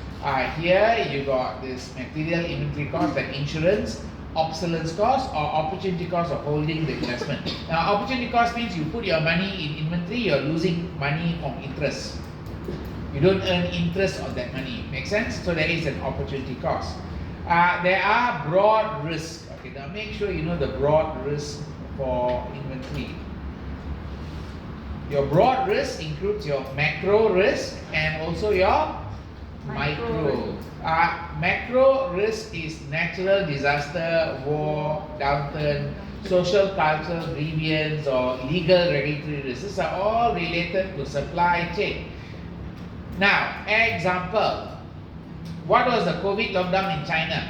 Speaker 1: Here you got this material inventory cost like insurance, obsolescence cost, or opportunity cost of holding the investment. Now, opportunity cost means you put your money in inventory, you're losing money from interest. You don't earn interest on that money. Make sense? So there is an opportunity cost. There are broad risks. Okay, now make sure you know the broad risk for inventory. Your broad risk includes your macro risk and also your micro. Macro risk is natural disaster, war, downturn, social cultural grievance, or legal regulatory risks. These are all related to supply chain. Now, example, what was the COVID lockdown in China?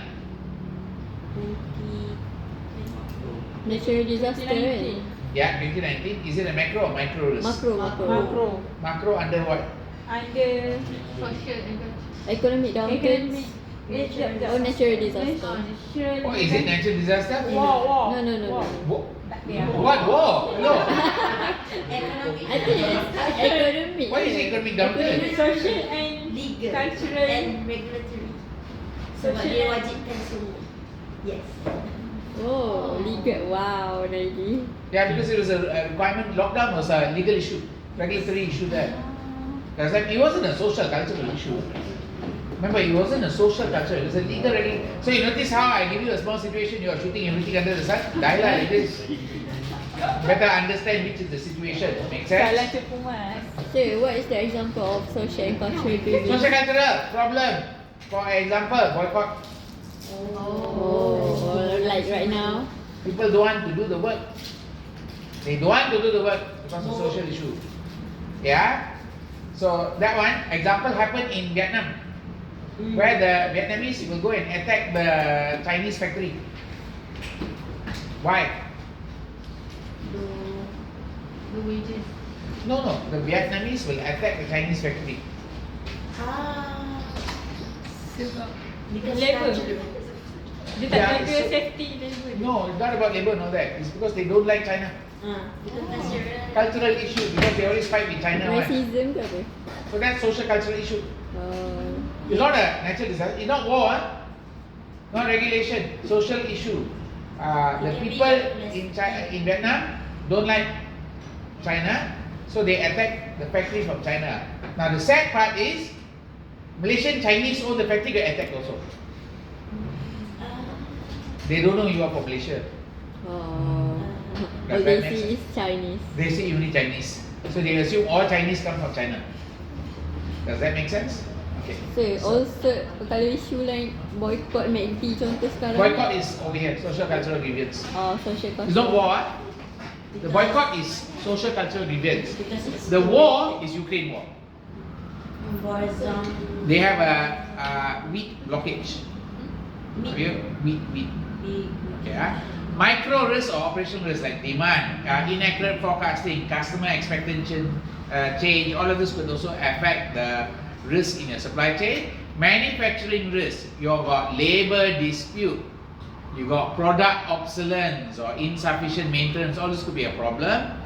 Speaker 2: Natural disaster kan?
Speaker 1: Yeah, 2019. Is it a macro or micro risk?
Speaker 2: Makro.
Speaker 1: Macro under what?
Speaker 5: Under social and
Speaker 2: Economic downturn. Oh, natural disaster.
Speaker 1: Oh, is it natural disaster?
Speaker 5: War.
Speaker 2: No.
Speaker 1: What war? No.
Speaker 3: Economic.
Speaker 2: I think it's economic.
Speaker 1: What is economic downturn?
Speaker 5: Social and
Speaker 3: Legal
Speaker 5: cultural.
Speaker 3: and regulatory. Sebab dia wajibkan semua. Yes.
Speaker 2: Oh, legal. Wow, Naidi.
Speaker 1: Yeah, because it was a requirement. Lockdown was a legal issue, regulatory issue there. Because it wasn't a social cultural issue. Remember, it wasn't a social culture, it was a legal regulation. So you notice how I give you a small situation, you are shooting everything under the sun? Die lah, it is. Better understand which is the situation. Make sense?
Speaker 5: Salah cepu mas.
Speaker 2: So, what is the example of social and cultural grievance?
Speaker 1: Social cultural problem. For example, boycott.
Speaker 2: Oh, like right now.
Speaker 1: People don't want to do the work. They don't want to do the work because of social issue. Yeah? So that one, example happened in Vietnam. Where the Vietnamese will go and attack the Chinese factory. Why?
Speaker 5: The wages.
Speaker 1: No, the Vietnamese will attack the Chinese factory.
Speaker 5: Sebab
Speaker 3: Because
Speaker 5: labor.
Speaker 3: culture.
Speaker 5: Dia tak
Speaker 1: Yeah,
Speaker 5: jaga
Speaker 1: so-
Speaker 5: safety labor.
Speaker 1: No, it's not about labor, no that. It's because they don't like China.
Speaker 3: Because cultural.
Speaker 1: Cultural issue because they always fight with China. Right?
Speaker 2: Racism ke apa?
Speaker 1: So that's social cultural issue.
Speaker 2: Oh.
Speaker 1: It's not a natural disaster. It's not war, not regulation. Social issue. The people in Vietnam don't like China, so they attack the factory from China. Now the sad part is, Malaysian Chinese own the factory get attacked also. They don't know you are from Malaysia.
Speaker 2: Oh.
Speaker 1: Does
Speaker 2: All
Speaker 1: that
Speaker 2: they
Speaker 1: make
Speaker 2: see is Chinese.
Speaker 1: They say only Chinese, so they assume all Chinese come from China. Does that make sense? Okay.
Speaker 2: So, also, kalau isu like boycott McD contoh sekarang.
Speaker 1: Boycott is over here, social cultural grievance.
Speaker 2: Oh, social
Speaker 1: It's not war. The boycott is social cultural grievance.
Speaker 3: Because it's
Speaker 1: The war is Ukraine war.
Speaker 3: For example,
Speaker 1: They have a wheat blockage. Have you? Wheat. Okay. Micro risk or operational risk like demand, inaccurate forecasting, customer expectation change, all of this could also affect the risk in your supply chain. Manufacturing risk, you've got labor dispute, you got product obsolescence or insufficient maintenance, all this could be a problem.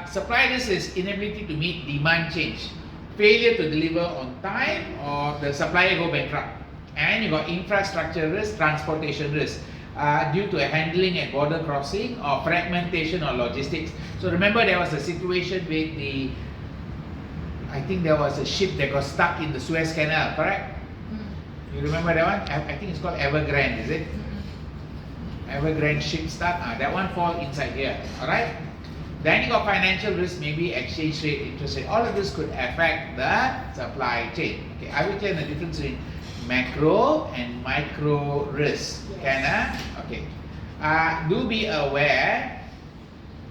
Speaker 1: Supply risk is inability to meet demand change, failure to deliver on time, or the supplier go bankrupt. And you got infrastructure risk, transportation risk, due to a handling at border crossing or fragmentation or logistics. So remember there was a situation with I think there was a ship that got stuck in the Suez Canal, correct? You remember that one? I think it's called Evergrande, is it? Evergrande ship stuck, that one fall inside here, alright? Then you got financial risk, maybe exchange rate, interest rate, all of this could affect the supply chain. Okay, I will clear the difference between macro and micro risk.
Speaker 3: Yes.
Speaker 1: Can okay. Do be aware.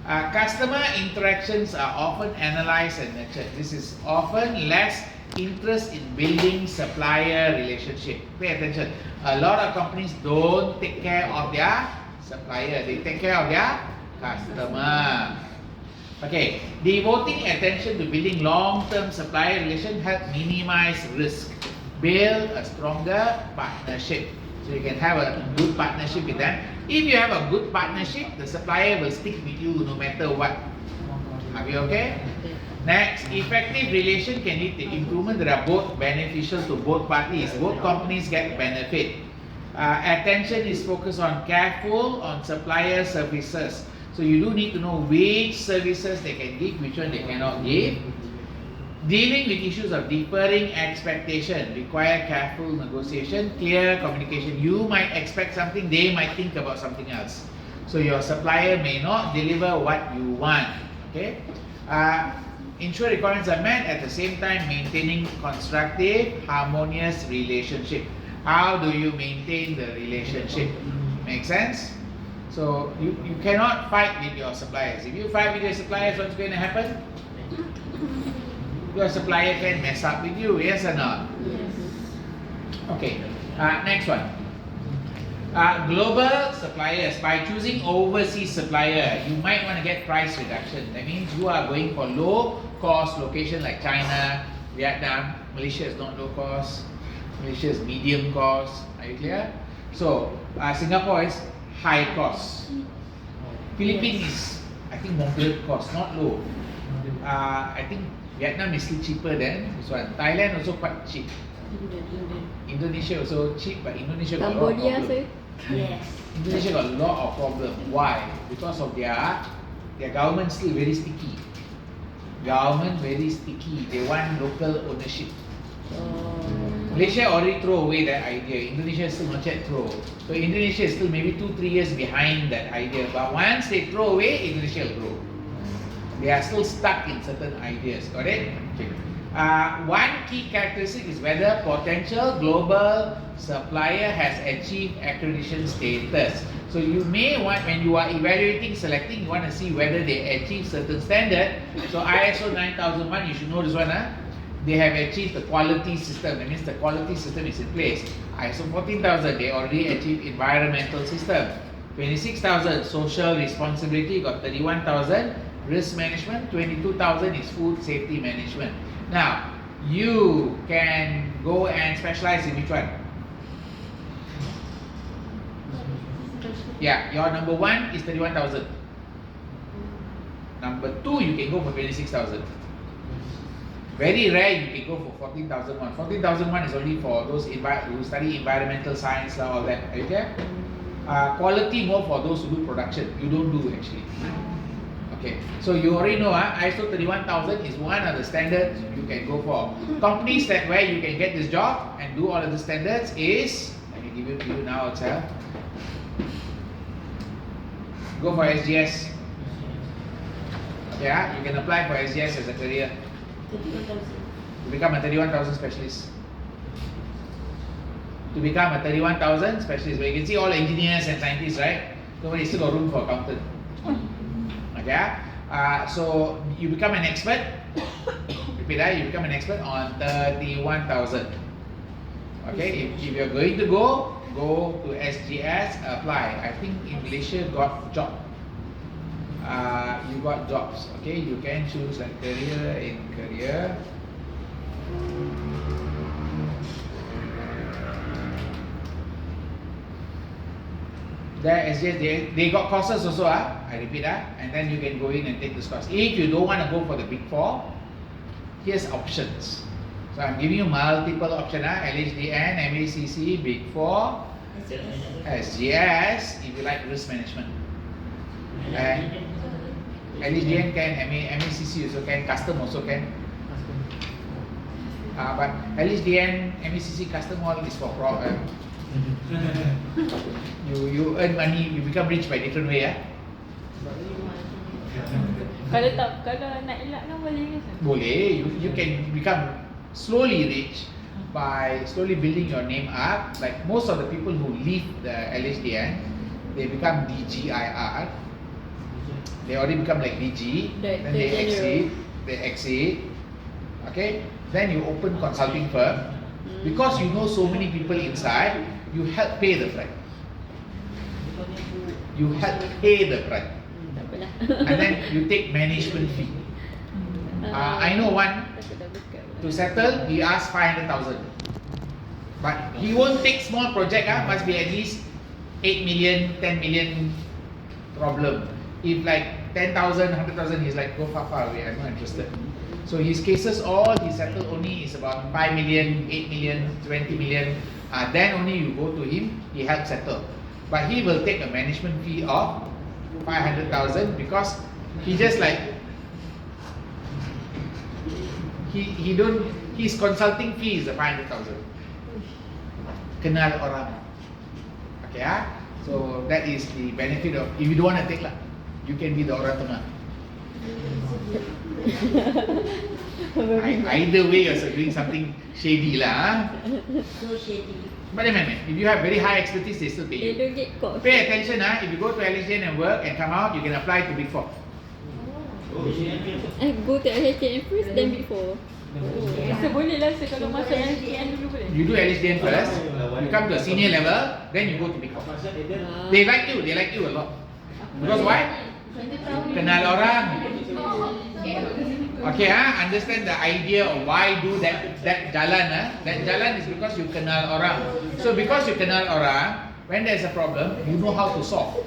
Speaker 1: Customer interactions are often analyzed and nurtured. This is often less interest in building supplier relationship. Pay attention. A lot of companies don't take care of their supplier. They take care of their customer. Okay. Devoting attention to building long-term supplier relation help minimize risk. Build a stronger partnership. So you can have a good partnership with them. If you have a good partnership, the supplier will stick with you no matter what. Are we okay? Next, effective relation can lead to improvement that are both beneficial to both parties. Both companies get benefit. Attention is focused on careful on supplier services. So you do need to know which services they can give, which one they cannot give. Dealing with issues of differing expectation require careful negotiation, clear communication. You might expect something, they might think about something else. So your supplier may not deliver what you want. Okay. Ensure requirements are met at the same time maintaining constructive, harmonious relationship. How do you maintain the relationship? Make sense? So you cannot fight with your suppliers. If you fight with your suppliers, what's going to happen? Your supplier can mess up with you, yes or not?
Speaker 3: Yes.
Speaker 1: Okay, next one. Global suppliers. By choosing overseas supplier, you might want to get price reduction. That means you are going for low cost location like China, Vietnam. Malaysia is not low cost. Malaysia is medium cost. Are you clear? So Singapore is high cost. Philippines is, I think, moderate cost, not low. I think Vietnam is still cheaper than this one. Thailand also quite cheap. Indonesia also cheap, but Indonesia got a lot of
Speaker 2: Cambodia,
Speaker 1: problem.
Speaker 2: sir.
Speaker 3: Yes.
Speaker 1: Indonesia got a lot of problem. Why? Because of their government still very sticky. Government very sticky. They want local ownership. Malaysia already throw away that idea. Indonesia still not yet throw. So Indonesia is still maybe 2-3 years behind that idea. But once they throw away, Indonesia will grow. They are still stuck in certain ideas. Got it? Okay. One key characteristic is whether potential global supplier has achieved accreditation status. So you may want, when you are evaluating, selecting, you want to see whether they achieve certain standard. So ISO 9001, you should know this one. They have achieved the quality system. That means the quality system is in place. ISO 14000, they already achieved environmental system. 26,000 social responsibility, got 31,000 risk management, 22,000 is food safety management. Now, you can go and specialize in which one? Yeah, your number 1 is 31,000. Number 2, you can go for 26,000. Very rare you can go for 14,001. 14,001 is only for those who study environmental science, all that. Okay? Quality more for those who do production. You don't do actually. Okay, so you already know ISO 31000 is one of the standards you can go for. Companies that where you can get this job and do all of the standards is, let me give it to you now itself. Go for SGS. Okay, you can apply for SGS as a career.
Speaker 3: 31,000.
Speaker 1: To become a 31,000 specialist. To become a 31,000 specialist. But you can see all engineers and scientists, right? So you still got room for accountant. Okay, so you become an expert. Repeat that, you become an expert on 31,000. Okay, if you're going to go to SGS, apply. I think in Malaysia got job. You got jobs. Okay, you can choose like career. There SGS, they got courses also. I repeat and then you can go in and take this course. If you don't want to go for the big 4, here's options. So I'm giving you multiple options. LHDN, MACC, big 4, SGS, if you like risk management. And LHDN can, MACC also can, custom also can. But LHDN, MACC, custom all is for you earn money, you become rich by different way.
Speaker 2: Kalau nak elak kan boleh ke?
Speaker 1: Boleh, you can become slowly rich by slowly building your name up. Like most of the people who leave the LHDN, they become DGIR. They already become like DG, then they exit, okay? Then you open consulting firm. Because you know so many people inside, you help pay the freight. You help pay the freight.
Speaker 2: Tak apalah.
Speaker 1: And then you take management fee. I know one,
Speaker 2: Takut dah buka pula.
Speaker 1: to settle, he asked 500,000. But he won't take small project, must be at least 8 million, 10 million problem. If like 10,000, 100,000, he's like, go far away, I'm not interested. So his cases all he settled only is about 5 million, 8 million, 20 million. Then only you go to him, he helps settle. But he will take a management fee of 500,000 because he just like, he don't, his consulting fee is 500,000. Kenal orang. Okay, so that is the benefit of, if you don't want to take lah, you can be the orang tengah. Either way you're doing something shady lah.
Speaker 3: So shady.
Speaker 1: But if you have very high expertise, they still pay
Speaker 2: They
Speaker 1: you.
Speaker 2: don't get caught.
Speaker 1: Pay attention, if you go to LHN and work and come out, you can apply to Big Four.
Speaker 6: Oh,
Speaker 2: I go to LHN first, then before.
Speaker 5: Rasa boleh lah kalau masuk LTN dulu boleh.
Speaker 1: You do LHN first, you come to a senior level, then you go to Big Four. They like you a lot. Because why? Kenal orang. Okay, understand the idea of why do that jalan. That jalan is because you kenal orang. So because you kenal orang, when there's a problem, you know how to solve.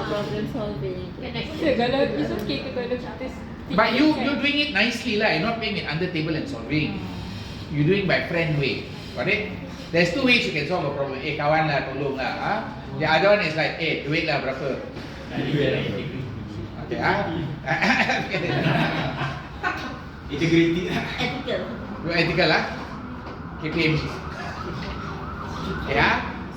Speaker 2: Problem solving.
Speaker 5: So kalau it's okay ke kalau kita
Speaker 1: But you're doing it nicely lah. You're not playing it under table and solving. You're doing by friend way. Got it? There's two ways you can solve a problem. Kawan lah, tolong lah. The other one is like, duit lah berapa? Okay,
Speaker 6: integrity.
Speaker 3: Ethical.
Speaker 1: You ethical lah. KPMG.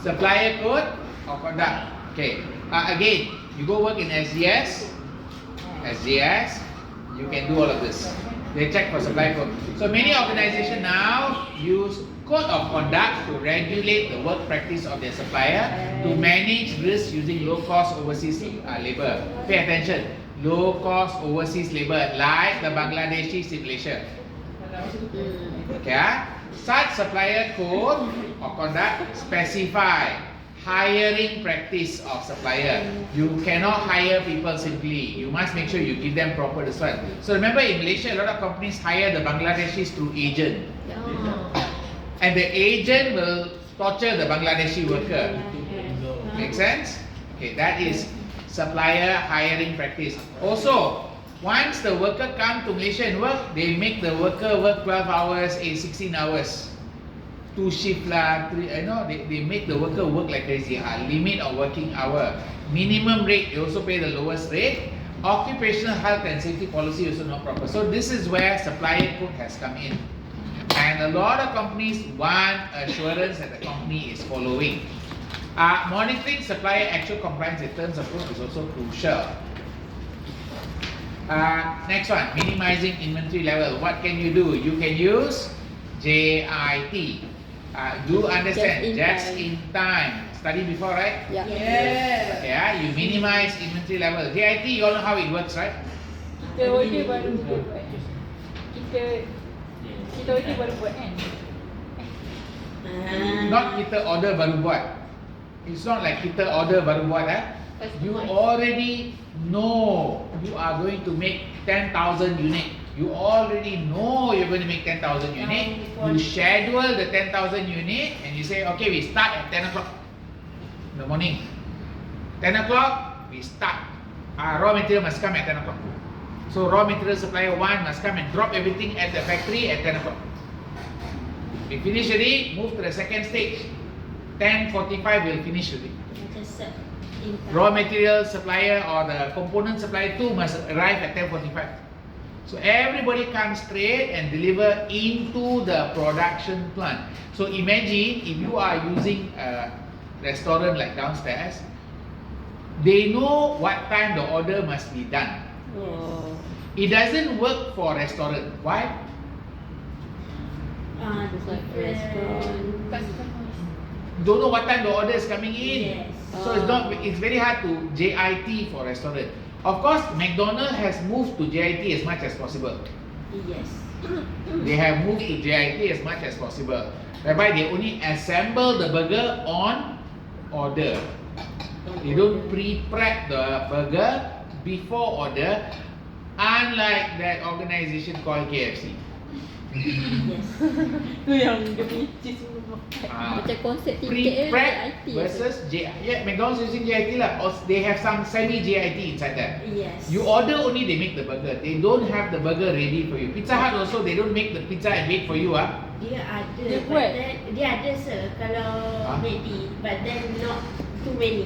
Speaker 1: Supplier code or conduct. Okay. Again, you go work in SGS, you can do all of this. They check for supplier code. So many organizations now use code of conduct to regulate the work practice of their supplier, to manage risk using low-cost overseas labor. Pay attention, low-cost overseas labor, like the Bangladeshis in Malaysia. Okay, such supplier code or conduct specify hiring practice of supplier. You cannot hire people simply. You must make sure you give them proper this one. So remember in Malaysia, a lot of companies hire the Bangladeshis through agent. And the agent will torture the Bangladeshi worker. Make sense? Okay, that is supplier hiring practice. Also, once the worker come to Malaysia and work, they make the worker work 12 hours, 16 hours. 2 shift lah, 3, they make the worker work like crazy. Limit of working hour. Minimum rate, they also pay the lowest rate. Occupational health and safety policy also not proper. So this is where supplier code has come in. And a lot of companies want assurance that the company is following. Monitoring supplier actual compliance with terms of code is also crucial. Next one, minimizing inventory level. What can you do? You can use JIT. Do understand? Just in time. Study before, right?
Speaker 2: Yeah.
Speaker 3: Yes.
Speaker 1: Okay, you minimize inventory level. JIT, you all know how it works, right?
Speaker 5: kita order baru buat. Kita order baru buat kan.
Speaker 1: Not kita order baru buat. It's not like kita order baru buat. You already know you are going to make 10,000 unit. You already know you're going to make 10,000 unit. You schedule the 10,000 unit and you say, okay, we start at 10 o'clock in the morning. 10 o'clock, we start. Raw material must come at 10 o'clock. So raw material supplier 1 must come and drop everything at the factory at 10 o'clock. We finish already, move to the second stage. 10:45 we'll finish already. Raw material supplier or the component supplier 2 must arrive at 10:45. So everybody comes straight and deliver into the production plant. So imagine if you are using a restaurant like downstairs, they know what time the order must be done. It doesn't work for restaurant. Why?
Speaker 2: It's like restaurant.
Speaker 1: Don't know what time the order is coming in.
Speaker 3: Yes.
Speaker 1: So it's very hard to JIT for restaurant. Of course, McDonald's has moved to JIT as much as possible.
Speaker 3: Yes.
Speaker 1: They have moved to JIT as much as possible, whereby they only assemble the burger on order. They don't pre-prep the burger before order, unlike that organization called KFC.
Speaker 3: Yes.
Speaker 5: Tu yang dia punya cheese semua.
Speaker 2: Macam konsep tiket
Speaker 1: Pre-prep
Speaker 2: JIT
Speaker 1: versus McDonald's using JIT lah, or they have some semi-JIT inside that.
Speaker 3: Yes.
Speaker 1: You order only, they make the burger. They don't have the burger ready for you. Pizza Hut also, they don't make the pizza and wait for you ah.
Speaker 3: Dia ada.
Speaker 5: Dia
Speaker 3: but
Speaker 5: buat.
Speaker 3: then- Dia ada sir kalau
Speaker 1: Huh?
Speaker 3: ready, but then not too many.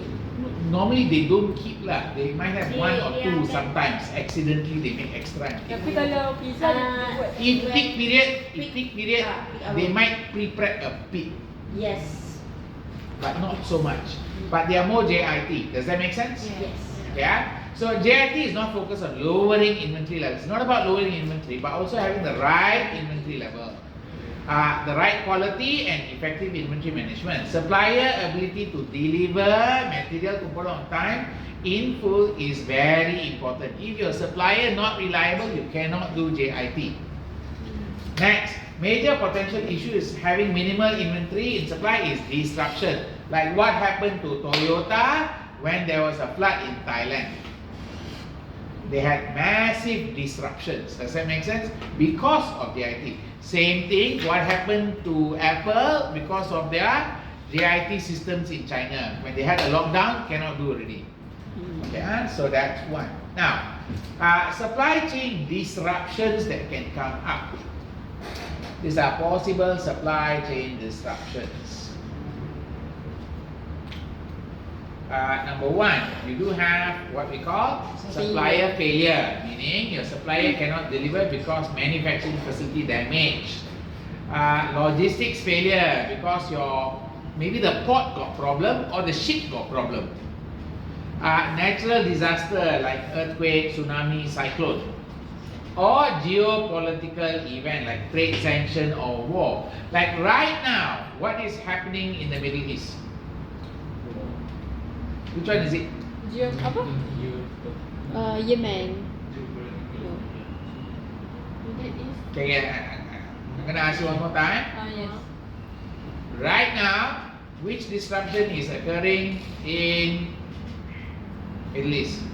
Speaker 1: Normally they don't keep lah. They might have one or
Speaker 3: They
Speaker 1: two
Speaker 3: akan-
Speaker 1: sometimes. Accidentally they make extra.
Speaker 5: Tapi kalau pizza dia buat.
Speaker 1: If peak period,
Speaker 3: peak hour.
Speaker 1: they might pre-prep a pig,
Speaker 3: Yes.
Speaker 1: but not so much. But they are more JIT. Does that make sense?
Speaker 3: Yes.
Speaker 1: Yeah. So JIT is not focused on lowering inventory levels. It's not about lowering inventory, but also having the right inventory level, the right quality and effective inventory management. Supplier ability to deliver material component on time in full is very important. If your supplier not reliable, you cannot do JIT. Next, major potential issue is having minimal inventory in supply is disruption. Like what happened to Toyota when there was a flood in Thailand. They had massive disruptions. Does that make sense? Because of JIT. Same thing, what happened to Apple because of their JIT systems in China. When they had a lockdown, cannot do already. Okay, so that's one. Now, supply chain disruptions that can come up. These are possible supply chain disruptions. Number one, you do have what we call supplier failure, meaning your supplier cannot deliver because manufacturing facility damaged. Logistics failure because maybe the port got problem or the ship got problem. Natural disaster like earthquake, tsunami, cyclone, or geopolitical event like trade sanction or war. Like right now, what is happening in the Middle East? Which one is it?
Speaker 5: Apa?
Speaker 2: Yemen.
Speaker 1: Okay, I'm gonna ask you one more time.
Speaker 5: Yes.
Speaker 1: Right now, which disruption is occurring in Middle East?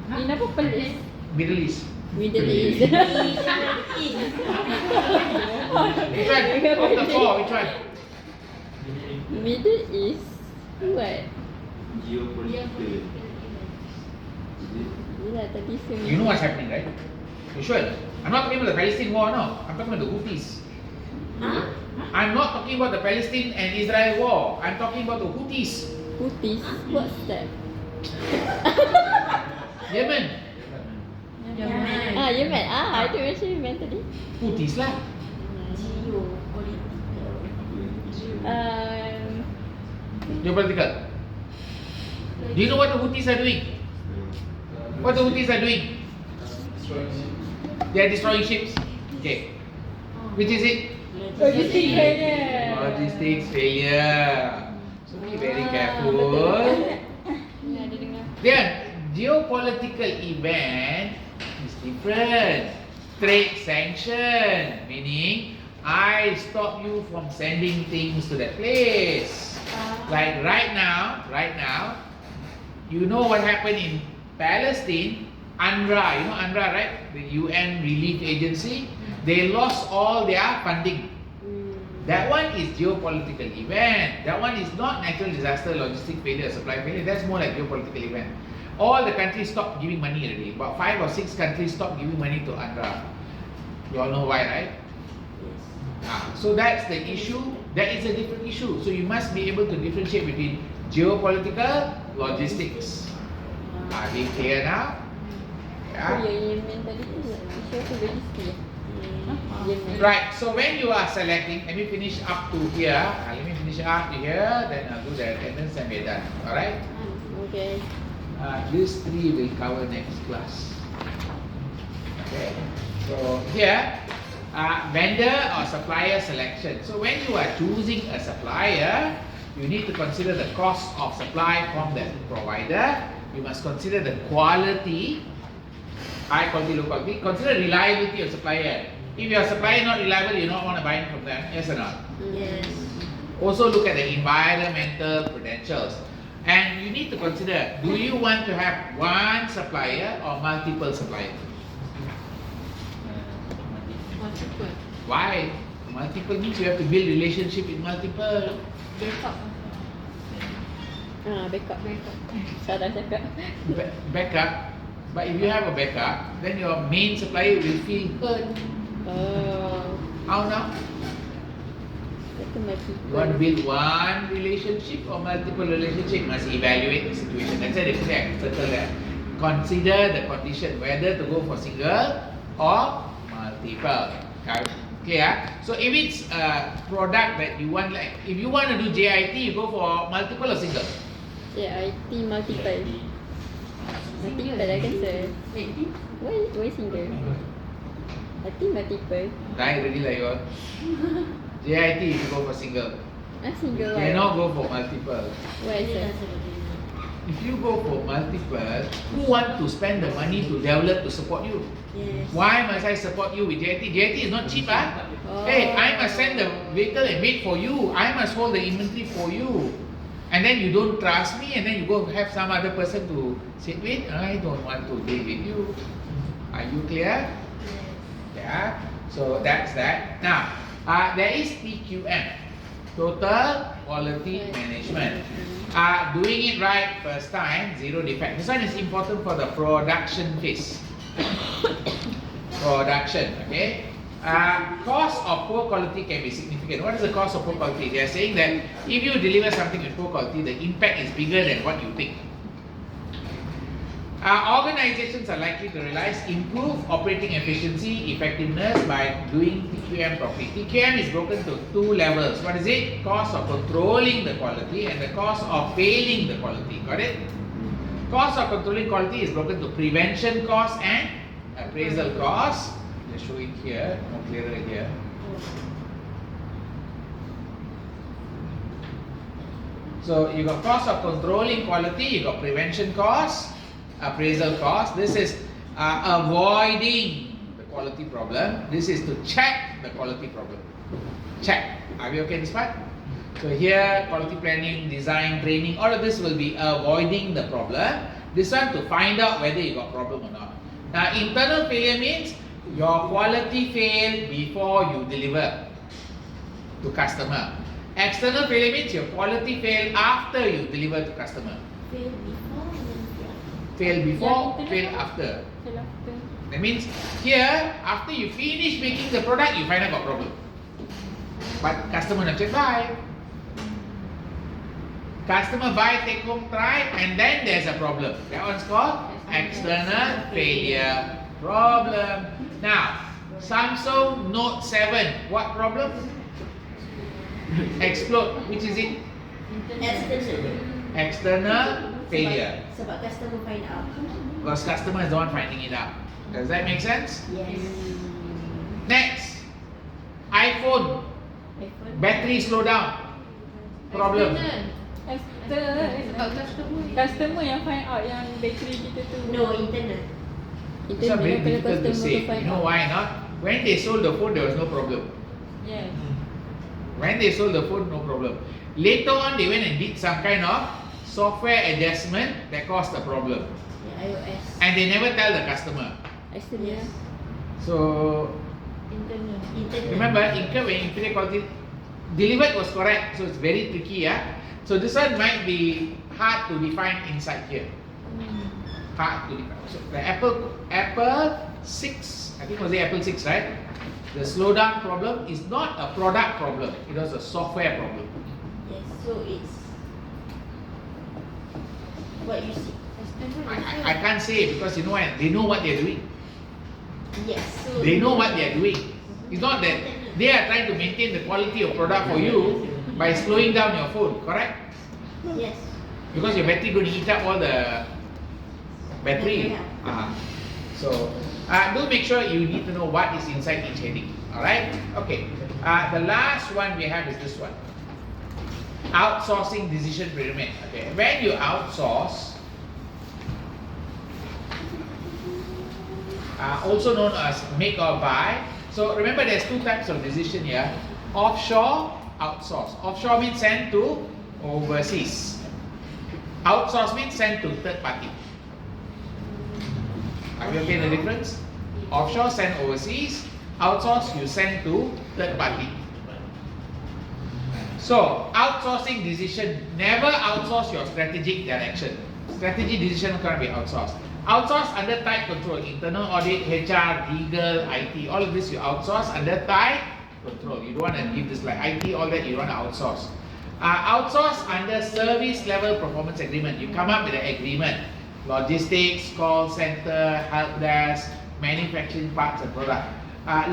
Speaker 5: Ini apa pelis?
Speaker 1: Middle East.
Speaker 2: Middle East.
Speaker 1: Which one? Of the four, which one?
Speaker 2: Middle East. What?
Speaker 6: Geopolitical.
Speaker 2: Yelah tadi semua.
Speaker 1: You know what's happening, right? You sure? I'm not talking about the Palestine war, no. I'm talking about the Houthis.
Speaker 3: Huh?
Speaker 1: I'm not talking about the Palestine and Israel war. I'm talking about the Houthis.
Speaker 2: Houthis. What's that?
Speaker 1: Yemen.
Speaker 2: Yemen. I don't mention Yemen tadi.
Speaker 1: Houthis lah. Geopolitical. Do you know what the Houthis are doing? What the Houthis are doing? They are destroying ships. Okay. Which is it?
Speaker 5: Logistik failure.
Speaker 1: Logistics failure. So be very careful.
Speaker 2: Ya, dia dengar.
Speaker 1: Then geopolitical event is different. Trade sanction, meaning I stop you from sending things to that place. Like right now, you know what happened in Palestine? UNRWA, you know UNRWA, right? The UN Relief Agency. They lost all their funding. That one is geopolitical event. That one is not natural disaster, logistic failure, supply failure. That's more like geopolitical event. All the countries stopped giving money already. About 5 or 6 countries stopped giving money to UNRWA. You all know why, right? So that's the issue. That is a different issue. So you must be able to differentiate between geopolitical, logistics. Are we clear now?
Speaker 2: Oh, yang Yemen tadi tu isu apa logistik? Yemen.
Speaker 1: Right, so when you are selecting, let me finish up to here. Let me finish up to here, then I'll do the attendance and we're done. Alright?
Speaker 2: Okay.
Speaker 1: These 3 will cover next class. Okay, so here, vendor or supplier selection. So when you are choosing a supplier, you need to consider the cost of supply from the provider. You must consider the quality, high quality, low quality. Consider reliability of supplier. If your supplier not reliable, you don't want to buy it from them, yes or not?
Speaker 3: Yes.
Speaker 1: Also look at the environmental credentials. And you need to consider, do you want to have one supplier or multiple suppliers?
Speaker 2: Multiple.
Speaker 1: Why? Multiple means you have to build relationship with multiple.
Speaker 2: Backup. Backup. Salah cakap.
Speaker 1: Backup. But if you have a backup, then your main supplier will feel hurt.
Speaker 2: Oh.
Speaker 1: How now?
Speaker 2: Betul multiple.
Speaker 1: You want to build one relationship or multiple relationship? Must evaluate the situation. That's why they say, circle that. Consider the condition whether to go for single or multiple. Clear? So if it's a product that you want, like if you want to do JIT, you go for multiple or single?
Speaker 2: JIT multiple. Multiple I rasa. Why single? I think multiple.
Speaker 1: Die already like you all. JIT you go for single.
Speaker 2: Single
Speaker 1: You cannot go for multiple.
Speaker 2: Why sir?
Speaker 1: If you go for multiple, who want to spend the money to develop to support you?
Speaker 3: Yes.
Speaker 1: Why must I support you with JIT? JIT is not cheap, ah.
Speaker 2: Oh.
Speaker 1: Hey, I must send the vehicle and wait for you. I must hold the inventory for you. And then you don't trust me, and then you go have some other person to sit with. I don't want to deal with you. Are you clear? Yeah. So that's that. Now, there is TQM, Total Quality Management. Doing it right first time, zero defect. This one is important for the production phase. Production, okay? Cost of poor quality can be significant. What is the cost of poor quality? They are saying that if you deliver something with poor quality, the impact is bigger than what you think. Organizations are likely to realize improved operating efficiency, effectiveness by doing TQM properly. TQM is broken to two levels. What is it? Cost of controlling the quality and the cost of failing the quality. Got it? Cost of controlling quality is broken to prevention cost and appraisal cost. Let's show it here, more clearer here. So you got cost of controlling quality, you got prevention cost, appraisal cost. This is avoiding the quality problem. This is to check the quality problem. Check. Are we okay in this part? So here, quality planning, design, training, all of this will be avoiding the problem. This one to find out whether you got problem or not. Now, internal failure means your quality failed before you deliver to customer. External failure means your quality failed after you deliver to customer.
Speaker 3: Fail before.
Speaker 1: Fail before,
Speaker 5: Yang
Speaker 1: fail
Speaker 5: internal
Speaker 1: after.
Speaker 5: Fail after.
Speaker 1: That means here, after you finish making the product, you find out got problem. But customer not yet buy. Customer buy, take home, try, and then there's a problem. That one's called external failure problem. Now, Samsung Note 7, what problem? Explode. Which is it?
Speaker 3: External.
Speaker 1: External failure.
Speaker 3: Sebab customer find out.
Speaker 1: Because customer is the one finding it out. Does that make sense?
Speaker 3: Yes.
Speaker 1: Next, iPhone. Battery slow down. Problem.
Speaker 5: Customer yang find out yang bateri kita tu.
Speaker 3: No, internal.
Speaker 1: It's not very difficult to say. You know why not? When they sold the phone, there was no problem.
Speaker 5: Yes.
Speaker 1: When they sold the phone, no problem. Later on, they went and did some kind of software adjustment that caused the problem.
Speaker 3: Yeah, iOS.
Speaker 1: And they never tell the customer.
Speaker 2: External.
Speaker 1: So,
Speaker 3: Internal.
Speaker 1: remember, when inferior quality delivered was correct, so it's very tricky, yeah. So this one might be hard to define inside here. Hard to define. So the Apple 6, I think it was the Apple 6, right? The slowdown problem is not a product problem; it was a software problem.
Speaker 3: Yes, so it's what you see.
Speaker 1: I can't say because you know what? They know what they're doing.
Speaker 3: Yes, so
Speaker 1: They know what they're doing. It's not that they are trying to maintain the quality of product for you by slowing down your phone, correct?
Speaker 3: Yes.
Speaker 1: Because your battery going to eat up all the battery. So Do make sure you need to know what is inside each heading. Alright? Okay. The last one we have is this one. Outsourcing decision pyramid. Okay. When you outsource, also known as make or buy. So remember there's two types of decision here. Offshore, outsource. Offshore means send to overseas. Outsource means send to third party. Are you okay the difference? Offshore send overseas, outsource you send to third party. So outsourcing decision, never outsource your strategic direction. Strategy decision can't be outsourced. Outsource under tight control, internal audit, HR, legal, IT, all of this you outsource under tight control. You don't want to give this like IT, all that you don't want to outsource. Outsource under service level performance agreement. You come up with an agreement. Logistics, call center, help desk, manufacturing parts and product.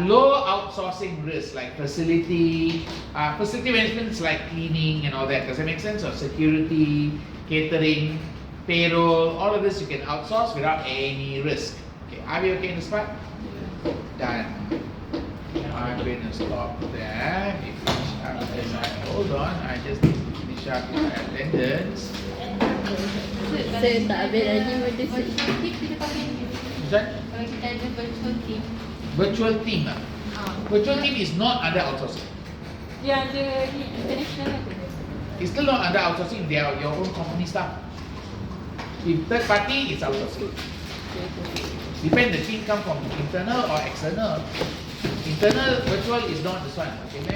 Speaker 1: Low outsourcing risk like facility management is like cleaning and all that. Does that make sense? Or security, catering, payroll, all of this you can outsource without any risk. Okay, are we okay in this part? Done. I'm going to stop there. We finish up this side. Hold on, I just need to finish up with my attendance.
Speaker 2: Saya tak habis lagi benda
Speaker 5: Virtual team kita pakai ni.
Speaker 1: Ustaz?
Speaker 5: Kalau kita ada virtual team.
Speaker 1: Virtual team lah. Virtual team is not under outsourcing.
Speaker 5: Dia ada ni international apa?
Speaker 1: It's still not under outsourcing, they are your own company staff. If third party, it's outsourcing. Depend the team come from internal or external. Internal virtual is not this one. Okay.